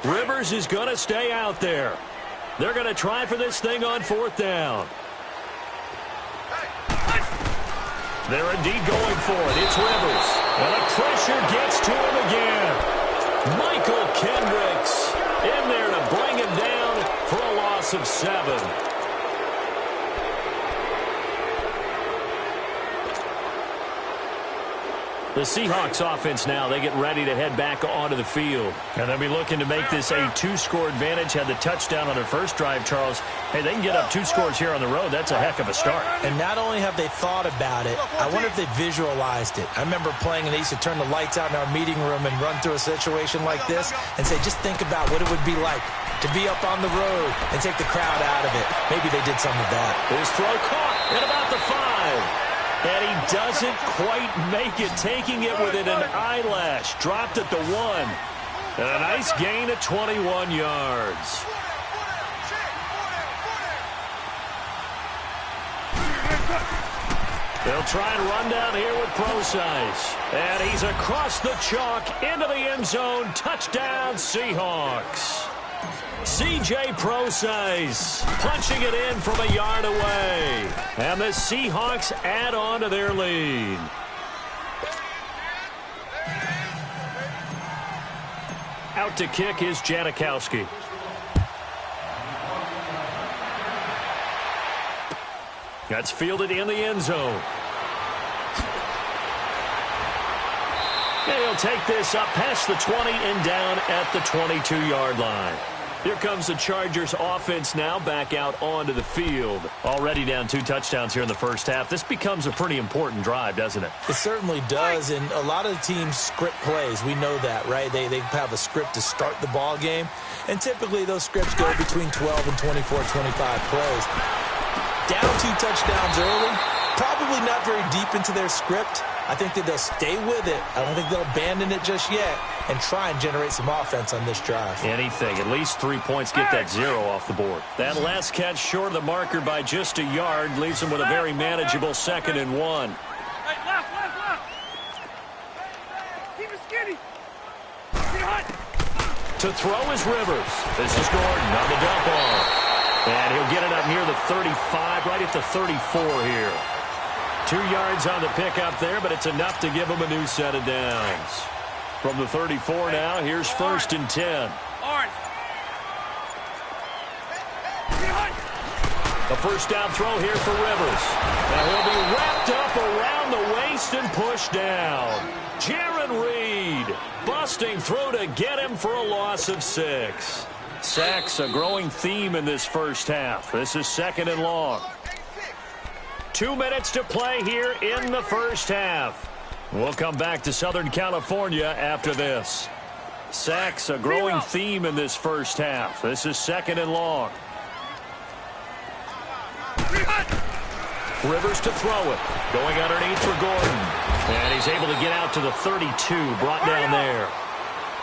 Rivers is going to stay out there. They're going to try for this thing on 4th down. They're indeed going for it. It's Rivers. And the pressure gets to him again. Michael Kendricks in there to bring him down for a loss of 7. The Seahawks offense now, they get ready to head back onto the field. And they'll be looking to make this a 2-score advantage. Had the touchdown on their first drive, Charles. Hey, they can get up 2 scores here on the road. That's a heck of a start. And not only have they thought about it, I wonder if they visualized it. I remember playing and they used to turn the lights out in our meeting room and run through a situation like this and say, just think about what it would be like to be up on the road and take the crowd out of it. Maybe they did some of that. His throw caught at about the 5. And he doesn't quite make it, taking it within an eyelash. Dropped at the 1. And a nice gain of 21 yards. They'll try and run down here with Procise. And he's across the chalk into the end zone. Touchdown, Seahawks. C.J. Procise punching it in from a yard away. And the Seahawks add on to their lead. Out to kick is Janikowski. That's fielded in the end zone. And he'll take this up past the 20 and down at the 22-yard line. Here comes the Chargers offense now back out onto the field. Already down 2 touchdowns here in the first half. This becomes a pretty important drive, doesn't it? It certainly does, and a lot of the teams script plays. We know that, right? They have a script to start the ball game, and typically those scripts go between 12 and 24, 25 plays. Down 2 touchdowns early, probably not very deep into their script. I think that they'll stay with it. I don't think they'll abandon it just yet and try and generate some offense on this drive. Anything. At least 3 points, get that 0 off the board. That last catch short of the marker by just a yard leaves them with a very manageable 2nd and 1. Hey, left. Keep it skinny. Get hot. To throw is Rivers. This is Gordon on the dump off. And he'll get it up near the 35, right at the 34 here. 2 yards on the pickup there, but it's enough to give him a new set of downs. From the 34 now, here's 1st and 10. A first down throw here for Rivers. Now he'll be wrapped up around the waist and pushed down. Jaron Reed busting through to get him for a loss of 6. Sacks, a growing theme in this first half. This is 2nd and long. 2 minutes to play here in the first half. We'll come back to Southern California after this. Sacks, a growing theme in this first half. This is 2nd and long. Rivers to throw it. Going underneath for Gordon. And he's able to get out to the 32, brought down there.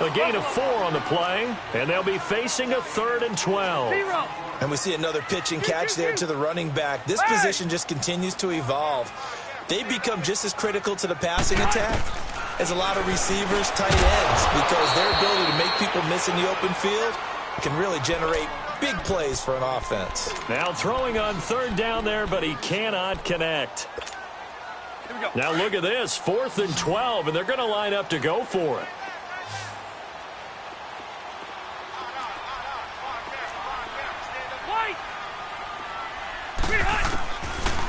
A gain of 4 on the play, and they'll be facing a 3rd and 12. And we see another pitch and catch there to the running back. This position just continues to evolve. They become just as critical to the passing attack as a lot of receivers, tight ends, because their ability to make people miss in the open field can really generate big plays for an offense. Now throwing on 3rd down there, but he cannot connect. Now look at this, 4th and 12, and they're going to line up to go for it.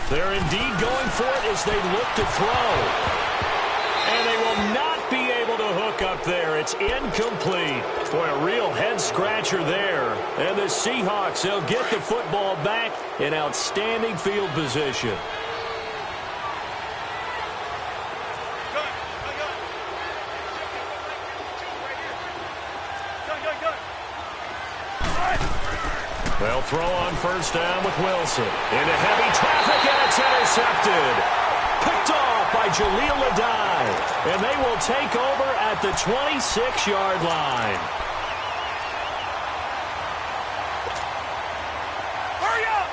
They're indeed going for it as they look to throw. And they will not be able to hook up there. It's incomplete. Boy, a real head-scratcher there. And the Seahawks, they'll get the football back in outstanding field position. They'll throw on 1st down with Wilson. Into heavy traffic, and it's intercepted. Picked off by Jaleel Adai. And they will take over at the 26-yard line. Hurry up!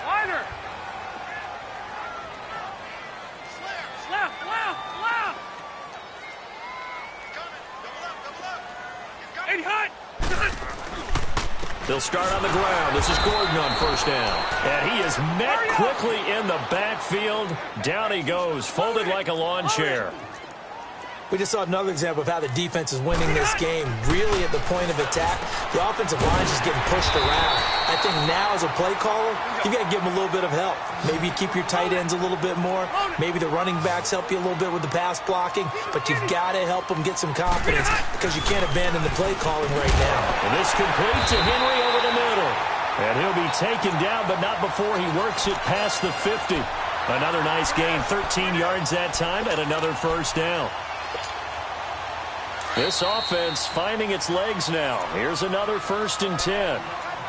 Wider! Left! They'll start on the ground. This is Gordon on first down. And he is met quickly in the backfield. Down he goes, folded like a lawn chair. We just saw another example of how the defense is winning this game. Really at the point of attack, the offensive line is just getting pushed around. I think now as a play caller, you've got to give them a little bit of help. Maybe you keep your tight ends a little bit more. Maybe the running backs help you a little bit with the pass blocking. But you've got to help them get some confidence because you can't abandon the play calling right now. And this complete to Henry over the middle. And he'll be taken down, but not before he works it past the 50. Another nice gain, 13 yards that time, and another first down. This offense finding its legs now. Here's another 1st and 10.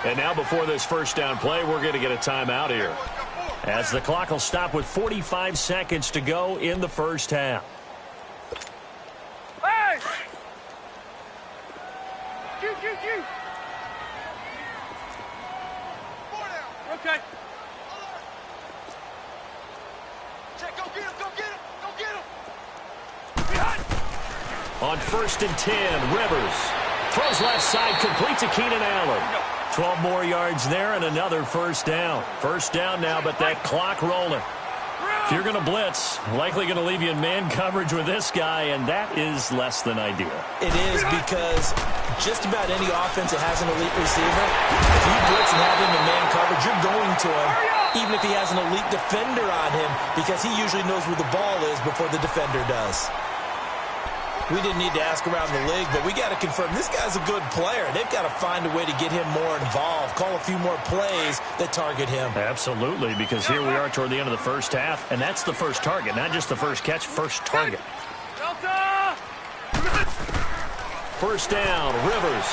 And now before this first down play, we're going to get a timeout here, as the clock will stop with 45 seconds to go in the first half. Hey! Okay. Check, go get him, go get him, go get him. On 1st and 10, Rivers throws left side, complete to Keenan Allen. 12 more yards there and another first down. First down now, but that clock rolling. If you're going to blitz, likely going to leave you in man coverage with this guy, and that is less than ideal. It is, because just about any offense that has an elite receiver, if you blitz and have him in man coverage, you're going to him, even if he has an elite defender on him, because he usually knows where the ball is before the defender does. We didn't need to ask around the league, but we got to confirm this guy's a good player. They've got to find a way to get him more involved, call a few more plays that target him. Absolutely, because here we are toward the end of the first half, and that's the first target, not just the first catch, first target. First down, Rivers.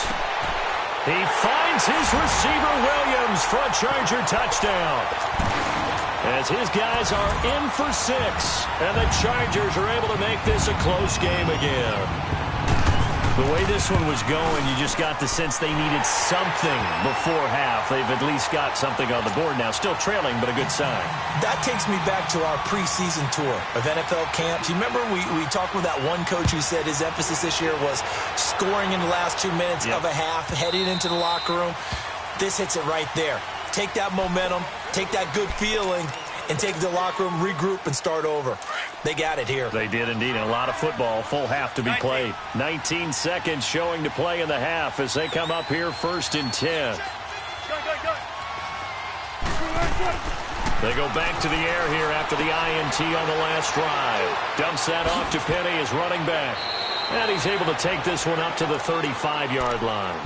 He finds his receiver, Williams, for a Charger touchdown. As his guys are in for 6, and the Chargers are able to make this a close game again. The way this one was going, you just got the sense they needed something before half. They've at least got something on the board now. Still trailing, but a good sign. That takes me back to our preseason tour of NFL camps. You remember we talked with that one coach who said his emphasis this year was scoring in the last 2 minutes of a half, heading into the locker room. This hits it right there. Take that momentum, take that good feeling, and take the locker room, regroup, and start over. They got it here. They did indeed. And a lot of football, full half to be played. 19 seconds showing to play in the half as they come up here 1st and 10. They go back to the air here after the INT on the last drive. Dumps that off to Penny as running back. And he's able to take this one up to the 35-yard line.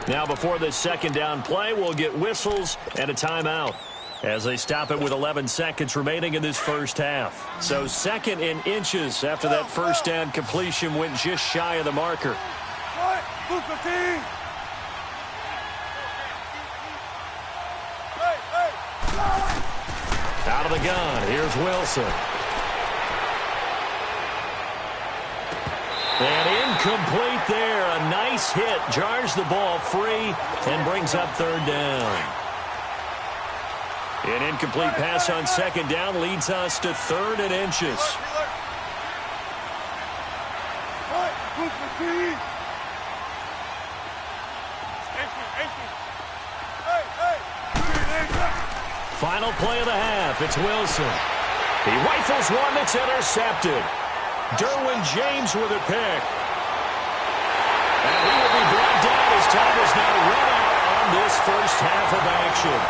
Now before this second down play, we'll get whistles and a timeout, as they stop it with 11 seconds remaining in this first half. So 2nd and inches after that first down completion went just shy of the marker. Out of the gun, here's Wilson. And incomplete there. A nice hit. Jars the ball free and brings up 3rd down. An incomplete pass on 2nd down leads us to 3rd and inches. Final play of the half. It's Wilson. He rifles one that's intercepted. Derwin James with a pick. And he will be brought down as time is now run out on this first half of action.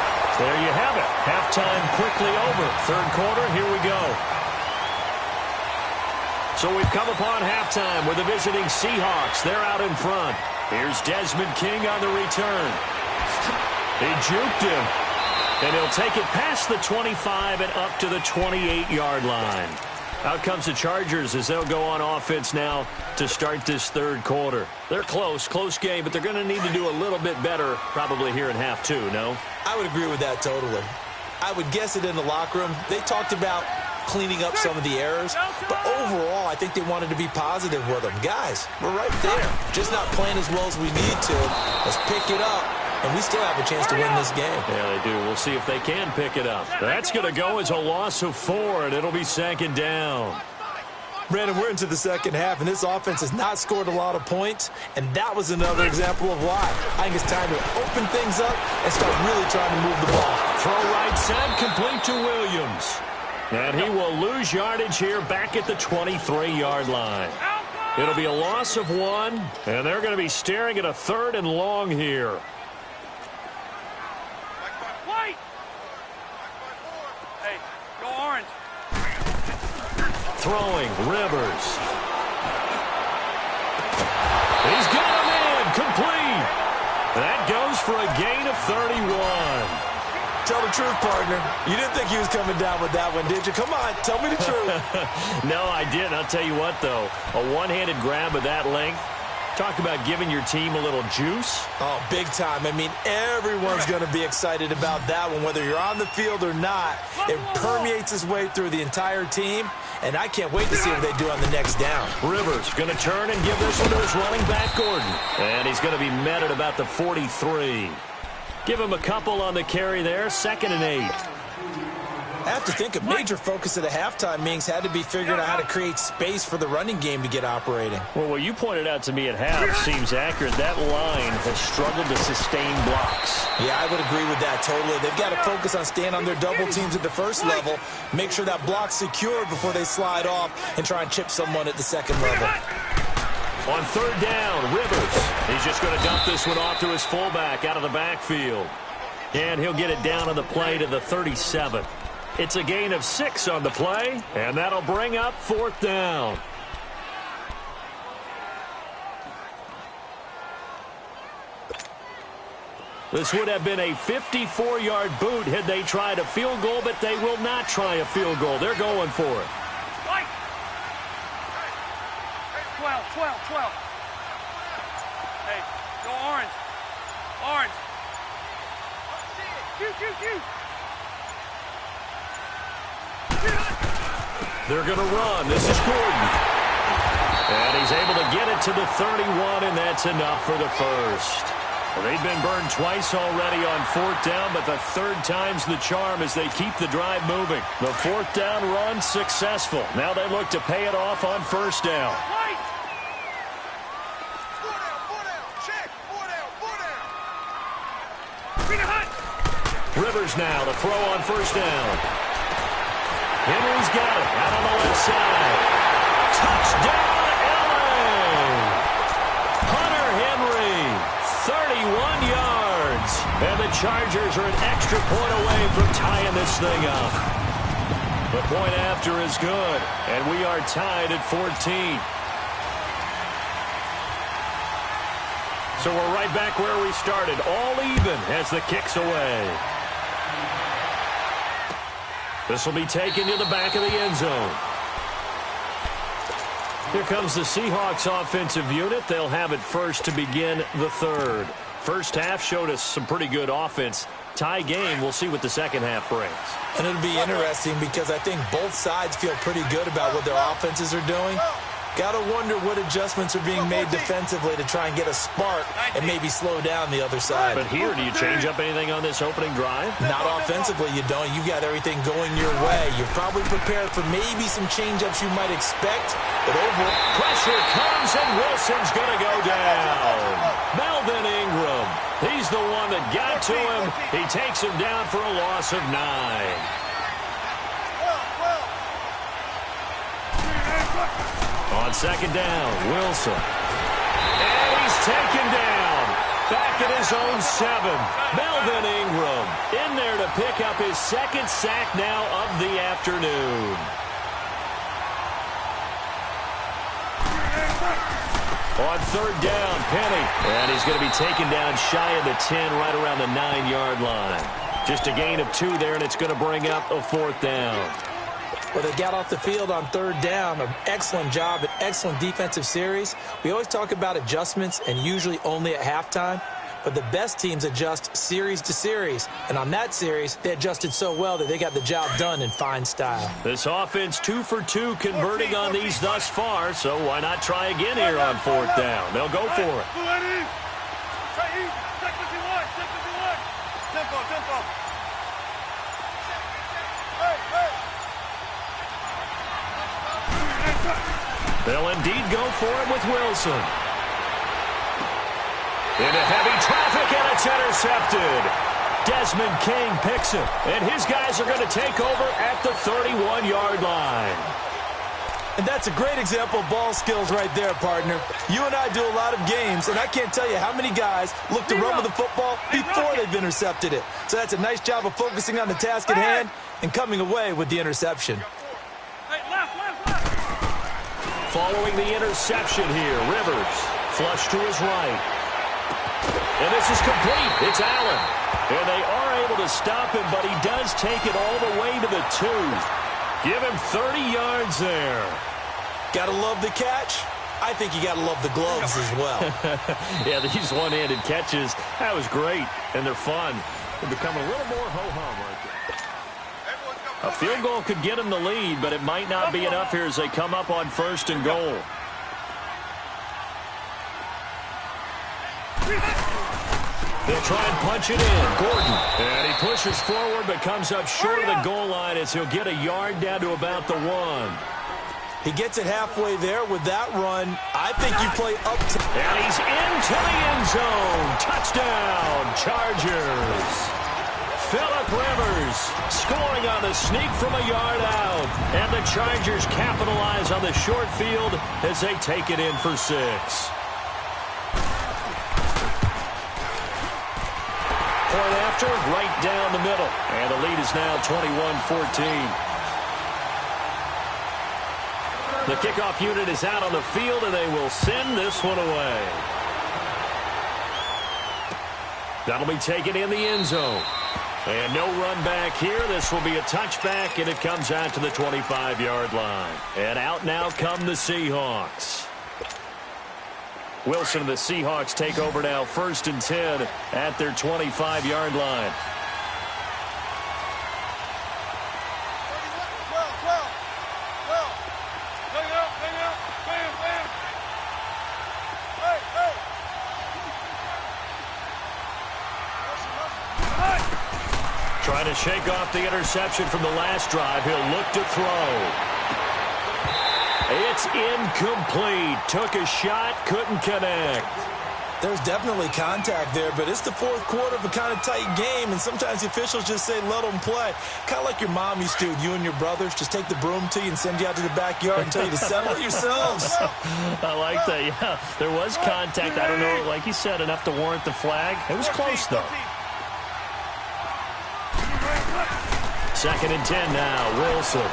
There you have it. Halftime quickly over. 3rd quarter, here we go. So we've come upon halftime with the visiting Seahawks. They're out in front. Here's Desmond King on the return. He juked him. And he'll take it past the 25 and up to the 28-yard line. Out comes the Chargers as they'll go on offense now to start this 3rd quarter. They're close game, but they're going to need to do a little bit better probably here in half 2, no? I would agree with that totally. I would guess it in the locker room. They talked about cleaning up some of the errors, but overall, I think they wanted to be positive with them. Guys, we're right there. Just not playing as well as we need to. Let's pick it up, and we still have a chance to win this game. Yeah, they do. We'll see if they can pick it up. That's going to go as a loss of 4, and it'll be 2nd down. Brandon, we're into the second half, and this offense has not scored a lot of points, and that was another example of why. I think it's time to open things up and start really trying to move the ball. Throw right side, complete to Williams. And he will lose yardage here back at the 23-yard line. It'll be a loss of 1, and they're going to be staring at a 3rd and long here. Hey, go orange. Throwing, Rivers. He's got him in, complete. That goes for a gain of 31. Tell the truth, partner. You didn't think he was coming down with that one, did you? Come on, tell me the truth. No, I didn't. I'll tell you what, though. A one-handed grab of that length. Talk about giving your team a little juice. Oh, big time. I mean, everyone's going to be excited about that one, whether you're on the field or not. It permeates its way through the entire team, and I can't wait to see what they do on the next down. Rivers going to turn and give this one to his running back, Gordon. And he's going to be met at about the 43. Give him a couple on the carry there, 2nd and 8. I have to think a major focus of the halftime meetings had to be figuring out how to create space for the running game to get operating. Well, what you pointed out to me at half seems accurate. That line has struggled to sustain blocks. Yeah, I would agree with that totally. They've got to focus on staying on their double teams at the first level, make sure that block's secured before they slide off and try and chip someone at the second level. On 3rd down, Rivers. He's just going to dump this one off to his fullback out of the backfield. And he'll get it down on the play to the 37. It's a gain of 6 on the play, and that'll bring up 4th down. This would have been a 54-yard boot had they tried a field goal, but they will not try a field goal. They're going for it. 12. Hey, go orange. Orange. They're going to run. This is Gordon. And he's able to get it to the 31, and that's enough for the first. Well, they've been burned twice already on 4th down, but the 3rd time's the charm as they keep the drive moving. The 4th down run successful. Now they look to pay it off on 1st down. Rivers now to throw on 1st down. Henry's got it out on the left side. Touchdown, LA! Hunter Henry, 31 yards. And the Chargers are an extra point away from tying this thing up. The point after is good, and we are tied at 14. So we're right back where we started, all even as the kick's away. This will be taken to the back of the end zone. Here comes the Seahawks offensive unit. They'll have it first to begin the 3rd. First half showed us some pretty good offense. Tie game, we'll see what the second half brings. And it'll be interesting because I think both sides feel pretty good about what their offenses are doing. Got to wonder what adjustments are being made defensively to try and get a spark and maybe slow down the other side. But here, do you change up anything on this opening drive? Not offensively, you don't. You got everything going your way. You're probably prepared for maybe some change-ups you might expect, but overall, pressure comes and Wilson's going to go down. Melvin Ingram, he's the one that got to him. He takes him down for a loss of 9. On 2nd down, Wilson. And he's taken down. Back at his own 7. Melvin Ingram in there to pick up his 2nd sack now of the afternoon. On 3rd down, Penny. And he's going to be taken down shy of the 10, right around the 9-yard line. Just a gain of 2 there, and it's going to bring up a 4th down. Well, they got off the field on 3rd down. An excellent job, an excellent defensive series. We always talk about adjustments and usually only at halftime. But the best teams adjust series to series. And on that series, they adjusted so well that they got the job done in fine style. This offense 2 for 2 converting on these thus far. So why not try again here on 4th down? They'll go for it. Tempo. They'll indeed go for it with Wilson. Into heavy traffic, and it's intercepted. Desmond King picks it, and his guys are going to take over at the 31-yard line. And that's a great example of ball skills right there, partner. You and I do a lot of games, and I can't tell you how many guys look to run with the football before they've intercepted it. So that's a nice job of focusing on the task at hand and coming away with the interception. Following the interception here, Rivers flush to his right. And this is complete. It's Allen. And they are able to stop him, but he does take it all the way to the 2. Give him 30 yards there. Gotta love the catch. I think you gotta love the gloves as well. Yeah, these one-handed catches, that was great, and they're fun. They become a little more ho-hum right there. A field goal could get them the lead, but it might not be enough here as they come up on 1st and goal. They'll try and punch it in. Gordon. And he pushes forward but comes up short of the goal line as he'll get a yard down to about the 1. He gets it halfway there with that run. I think you play up to... And he's into the end zone. Touchdown, Chargers. Phillip Rivers scoring on the sneak from a yard out. And the Chargers capitalize on the short field as they take it in for 6. Point after, right down the middle. And the lead is now 21-14. The kickoff unit is out on the field, and they will send this one away. That'll be taken in the end zone. And no run back here. This will be a touchback, and it comes out to the 25-yard line. And out now come the Seahawks. Wilson and the Seahawks take over now 1st and 10 at their 25-yard line. Trying to shake off the interception from the last drive. He'll look to throw. It's incomplete. Took a shot, couldn't connect. There's definitely contact there, but it's the 4th quarter of a kind of tight game, and sometimes the officials just say, let them play. Kind of like your mom used to with you and your brothers. Just take the broom to you and send you out to the backyard and tell you to settle it yourselves. I like that, yeah. There was contact. I don't know, like you said, enough to warrant the flag. It was close, though. 2nd and 10 now, Wilson.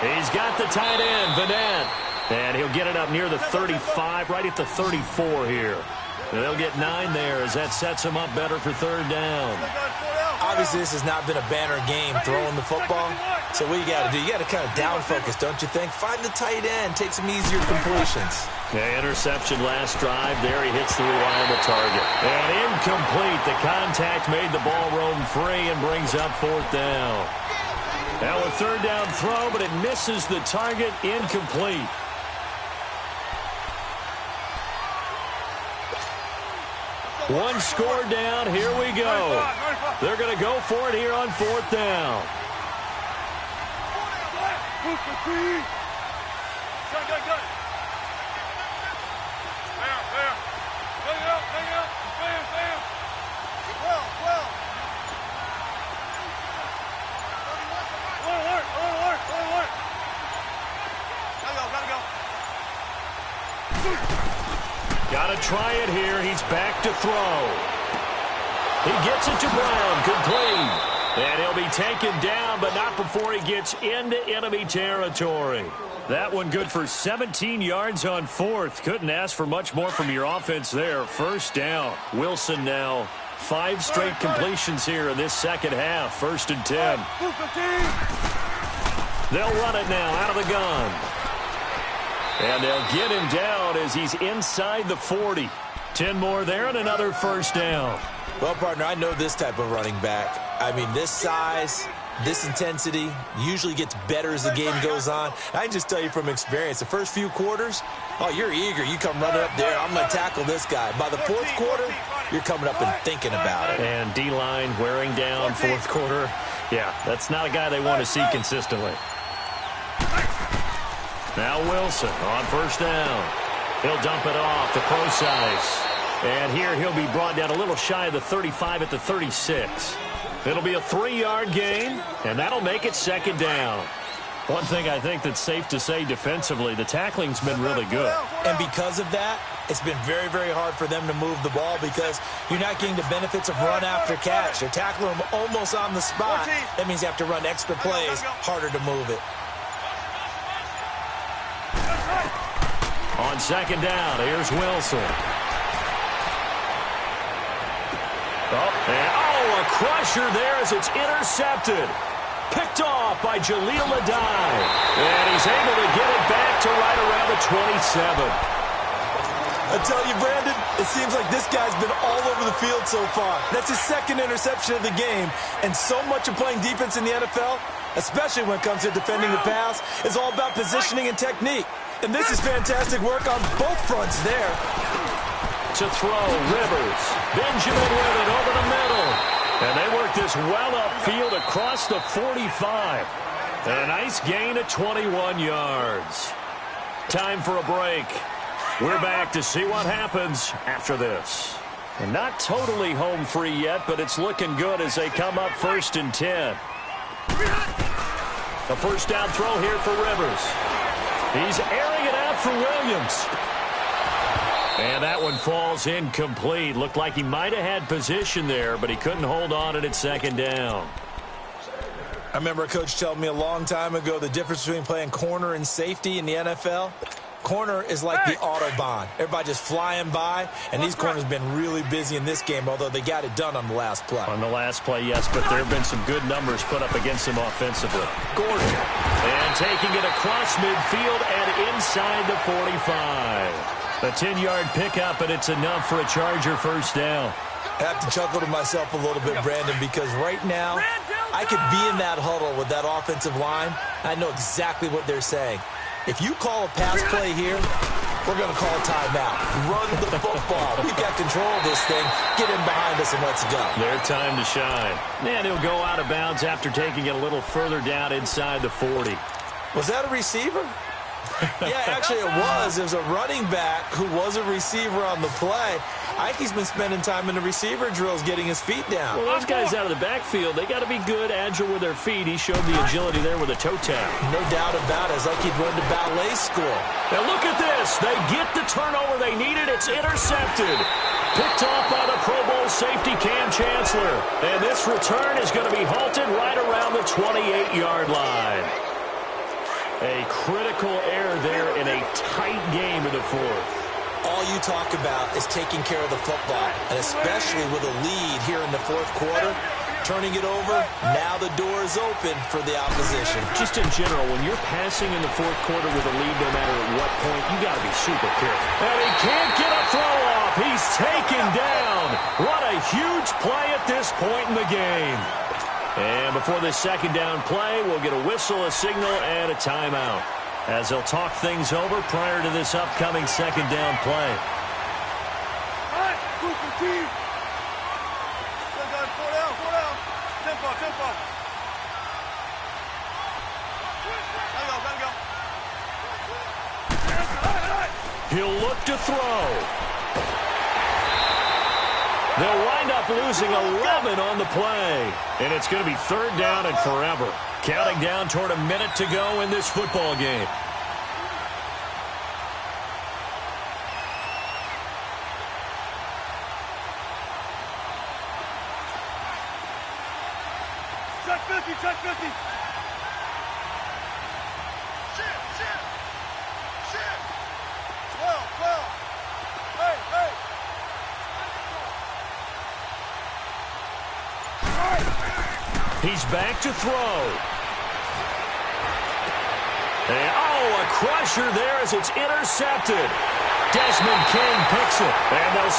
He's got the tight end, Vanette. And he'll get it up near the 35, right at the 34 here. And they'll get 9 there as that sets him up better for 3rd down. Obviously, this has not been a banner game throwing the football. So what you got to do, you got to kind of down focus, don't you think? Find the tight end, take some easier completions. Yeah, interception last drive. There he hits the reliable target. And incomplete. The contact made the ball roam free and brings up 4th down. Now a 3rd down throw, but it misses the target. Incomplete. One score down. Here we go. They're going to go for it here on 4th down. Got to try it here. He's back to throw. He gets it to Brown. Complete. And he'll be taken down, but not before he gets into enemy territory. That one good for 17 yards on 4th. Couldn't ask for much more from your offense there. 1st down. Wilson now 5 straight completions here in this 2nd half. 1st and 10. They'll run it now out of the gun. And they'll get him down as he's inside the 40. 10 more there and another 1st down. Well, partner, I know this type of running back. I mean, this size, this intensity usually gets better as the game goes on. I can just tell you from experience, the first few quarters, oh, you're eager. You come running up there. I'm going to tackle this guy. By the 4th quarter, you're coming up and thinking about it. And D-line wearing down 4th quarter. Yeah, that's not a guy they want to see consistently. Now Wilson on first down. He'll dump it off to Procise. And here he'll be brought down a little shy of the 35 at the 36. It'll be a 3-yard gain, and that'll make it second down. One thing I think that's safe to say defensively, the tackling's been really good. And because of that, it's been very, very hard for them to move the ball because you're not getting the benefits of run after catch. They're tackling them almost on the spot. That means you have to run extra plays, harder to move it. On second down, here's Wilson. A crusher there as it's intercepted. Picked off by Jaleel Adai. And he's able to get it back to right around the 27. I tell you, Brandon, it seems like this guy's been all over the field so far. That's his second interception of the game. And so much of playing defense in the NFL, especially when it comes to defending the pass, is all about positioning and technique. And this is fantastic work on both fronts there. To throw, Rivers. Benjamin with it over the middle. And they work this well upfield across the 45. A nice gain of 21 yards. Time for a break. We're back to see what happens after this. And not totally home free yet, but it's looking good as they come up 1st and 10. A first down throw here for Rivers. He's airing it out for Williams. And that one falls incomplete. Looked like he might have had position there, but he couldn't hold on at second down. I remember a coach telling me a long time ago the difference between playing corner and safety in the NFL. Corner is like the Autobahn. Everybody just flying by, and these corners have been really busy in this game, although they got it done on the last play. On the last play, yes, but there have been some good numbers put up against him offensively. Gordon. And taking it across midfield and inside the 45. A 10-yard pickup, and it's enough for a Charger first down. I have to chuckle to myself a little bit, Brandon, because right now I could be in that huddle with that offensive line. I know exactly what they're saying. If you call a pass play here, we're going to call a timeout. Run the football. We've got control of this thing. Get in behind us and let's go. Their time to shine. And he'll go out of bounds after taking it a little further down inside the 40. Was that a receiver? Yeah, actually it was. There's a running back who was a receiver on the play. I think he's been spending time in the receiver drills getting his feet down. Well, those guys out of the backfield, they got to be good, agile with their feet. He showed the agility there with a toe tap. No doubt about it. It's like he'd run to ballet school. Now look at this. They get the turnover they needed. It's intercepted. Picked off by the Pro Bowl safety Cam Chancellor. And this return is going to be halted right around the 28-yard line. A critical error there in a tight game in the fourth. All you talk about is taking care of the football, and especially with a lead here in the fourth quarter, turning it over, now the door is open for the opposition. Just in general, when you're passing in the fourth quarter with a lead, no matter at what point, you got to be super careful. And he can't get a throw off. He's taken down. What a huge play at this point in the game. And before this second down play, we'll get a whistle, a signal, and a timeout as they'll talk things over prior to this upcoming second down play. All right, Cooper, team. Four down. Tempo. Let go. He'll look to throw. They'll wind up losing 11 on the play. And it's going to be third down and forever. Counting down toward a minute to go in this football game. Check 50. Shit. 12. Hey. He's back to throw. And, a crusher there as it's intercepted. Desmond King picks it. And they'll